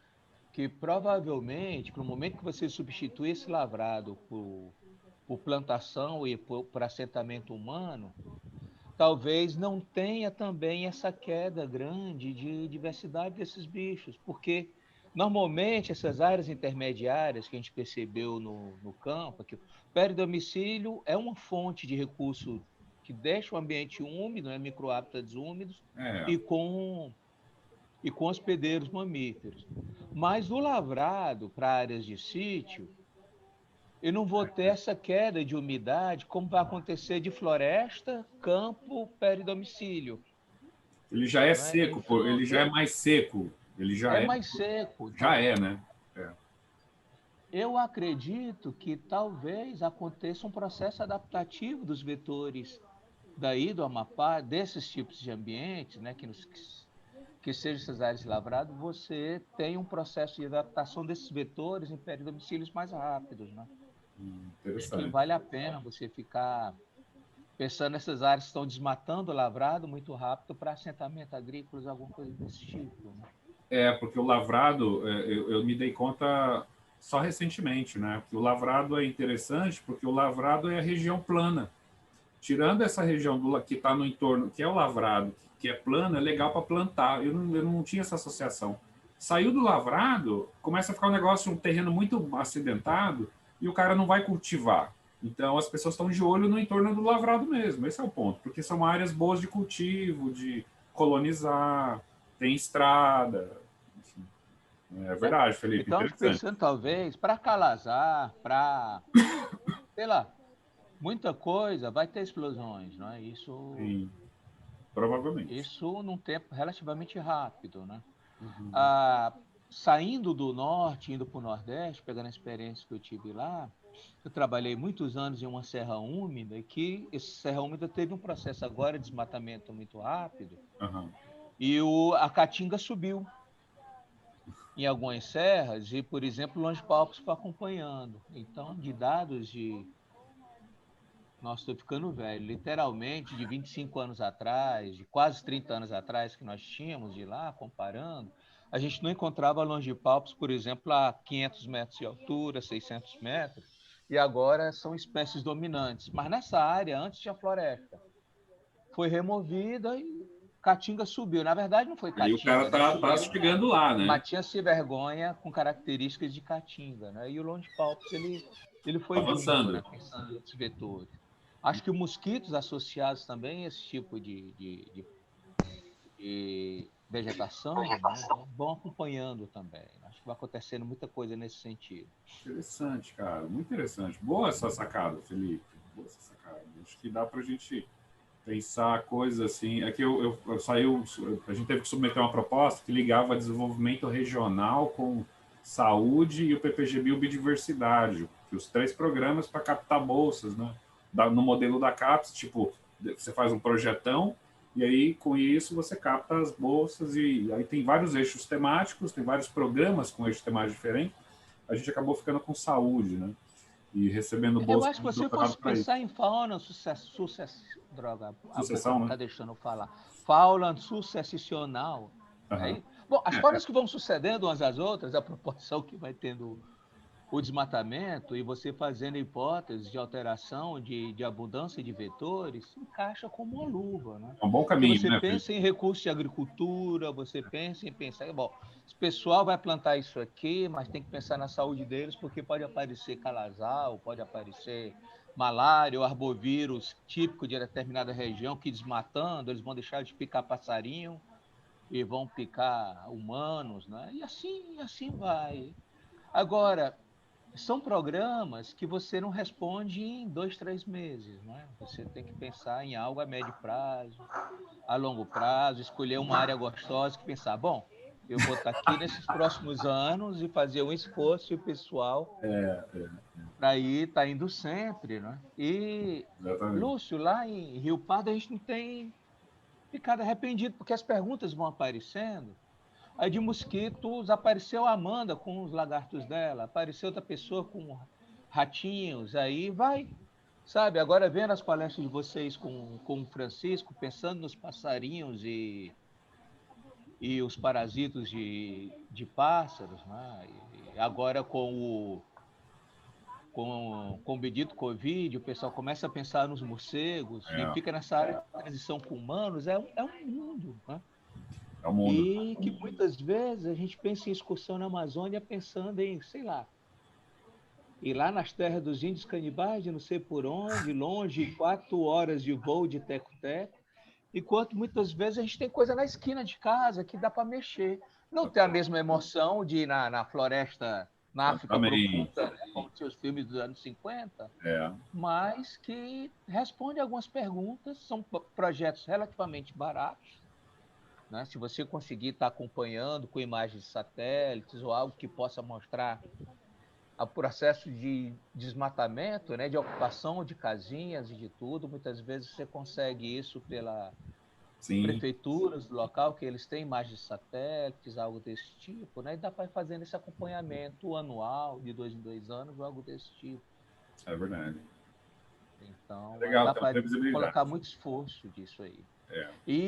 que provavelmente, no momento que você substitui esse lavrado por plantação e por assentamento humano, talvez não tenha também essa queda grande de diversidade desses bichos, porque normalmente essas áreas intermediárias que a gente percebeu no campo, que o peridomicílio é uma fonte de recurso que deixa o ambiente úmido, né, microhábitats úmidos, e com hospedeiros mamíferos. Mas o lavrado para áreas de sítio, eu não vou ter essa queda de umidade como vai acontecer de floresta, campo, peridomicílio. Ele já é Né? seco, Então, ele já é mais seco. Ele é mais seco. Então, né? eu acredito que talvez aconteça um processo adaptativo dos vetores daí do Amapá, desses tipos de ambientes, né, que sejam essas áreas lavradas, você tem um processo de adaptação desses vetores em peridomicílios mais rápidos. Né? Acho que Interessante. vale a pena você ficar pensando nessas áreas que estão desmatando o lavrado muito rápido para assentamento agrícolas, alguma coisa desse tipo. Né? Porque o lavrado, eu me dei conta só recentemente, né? Que o lavrado é interessante porque o lavrado é a região plana. Tirando essa região que está no entorno, que é o lavrado, que é plano, é legal para plantar. Eu não tinha essa associação. Saiu do lavrado, começa a ficar um negócio, um terreno muito acidentado, e o cara não vai cultivar. Então, as pessoas estão de olho no entorno do lavrado mesmo. Esse é o ponto, porque são áreas boas de cultivo, de colonizar, tem estrada. Enfim. É verdade, Felipe, Então, interessante. pensando talvez para calazar, para, sei lá, muita coisa, vai ter explosões, não é? Sim, provavelmente. Isso num tempo relativamente rápido, né? Uhum. Saindo do norte, indo para o nordeste, pegando a experiência que eu tive lá, eu trabalhei muitos anos em uma serra úmida e que essa serra úmida teve um processo agora de desmatamento muito rápido Uhum. e a caatinga subiu em algumas serras e, por exemplo, o Longe-Palpos foi acompanhando. Então, de dados de... Nossa, estou ficando velho. Literalmente, de 25 anos atrás, de quase 30 anos atrás que nós tínhamos de lá, comparando, a gente não encontrava Longe-Palpos, por exemplo, a 500 metros de altura, 600 metros, e agora são espécies dominantes. Mas nessa área, antes tinha floresta. Foi removida e Caatinga subiu. Na verdade, não foi Aí o cara Caatinga, né? tá Subiu chegando lá, né? Matinha-se vergonha com características de Caatinga, né? E o Longe Palpos, ele foi junto, Avançando. né? Pensando em outros vetores. Acho que os mosquitos associados também a esse tipo de vegetação, né? Vão acompanhando também. Acho que vai acontecendo muita coisa nesse sentido. Interessante, cara. Muito interessante. Boa essa sacada, Felipe. Boa essa sacada. Acho que dá pra gente pensar coisas assim. É que a gente teve que submeter uma proposta que ligava desenvolvimento regional com saúde e o PPG Biodiversidade, que os 3 programas para captar bolsas, né? No modelo da CAPES, tipo, você faz um projetão e aí com isso você capta as bolsas e aí tem vários eixos temáticos, tem vários programas com eixos temáticos diferentes. A gente acabou ficando com saúde, né? E recebendo Eu bolsa acho que do se você doutorado fosse para isso. pensar em fauna, droga, a boca Sucessão, não né? está deixando eu falar. Fauna sucessional. Uhum. Bom, as faunas que vão sucedendo umas às outras, a proporção que vai tendo o desmatamento e você fazendo hipóteses de alteração de abundância de vetores, se encaixa como uma luva, né? É um bom Porque caminho, você né, Felipe? pensa em recursos de agricultura, você pensa em pensar, bom, esse pessoal vai plantar isso aqui, mas tem que pensar na saúde deles, porque pode aparecer calazar, pode aparecer malária ou arbovírus típico de determinada região que desmatando, eles vão deixar de picar passarinho e vão picar humanos, né? E assim vai. Agora, são programas que você não responde em 2, 3 meses, não é? Você tem que pensar em algo a médio prazo, a longo prazo, escolher uma área gostosa e pensar, bom, eu vou estar aqui nesses próximos anos e fazer um esforço pessoal para ir, tá indo sempre, né? E, Exatamente. Lúcio, lá em Rio Pardo a gente não tem ficado arrependido, porque as perguntas vão aparecendo. Aí de mosquitos apareceu a Amanda com os lagartos dela, apareceu outra pessoa com ratinhos, aí vai, sabe? Agora vendo as palestras de vocês com o Francisco, pensando nos passarinhos e os parasitos de pássaros, né? E agora com o bendito Covid, o pessoal começa a pensar nos morcegos e É, fica nessa área de transição com humanos, é um mundo, né? é o mundo. E que muitas vezes a gente pensa em excursão na Amazônia pensando em, sei lá, ir lá nas terras dos índios canibais, de não sei por onde, longe, 4 horas de voo de teco-teco, enquanto muitas vezes a gente tem coisa na esquina de casa que dá para mexer. Não tem a mesma emoção de ir na floresta, na África Exatamente. profunda, como seus filmes dos anos 50, É. mas que responde algumas perguntas, são projetos relativamente baratos, né? Se você conseguir estar acompanhando com imagens de satélites ou algo que possa mostrar o processo de desmatamento, né, de ocupação de casinhas e de tudo, muitas vezes você consegue isso pela Sim, prefeituras do local, que eles têm imagens de satélites, algo desse tipo, né? E dá para ir fazendo esse acompanhamento anual, de 2 em 2 anos, ou algo desse tipo. é verdade. Então, Legal, dá tem uma para previsibilidade. colocar muito esforço disso aí. É. E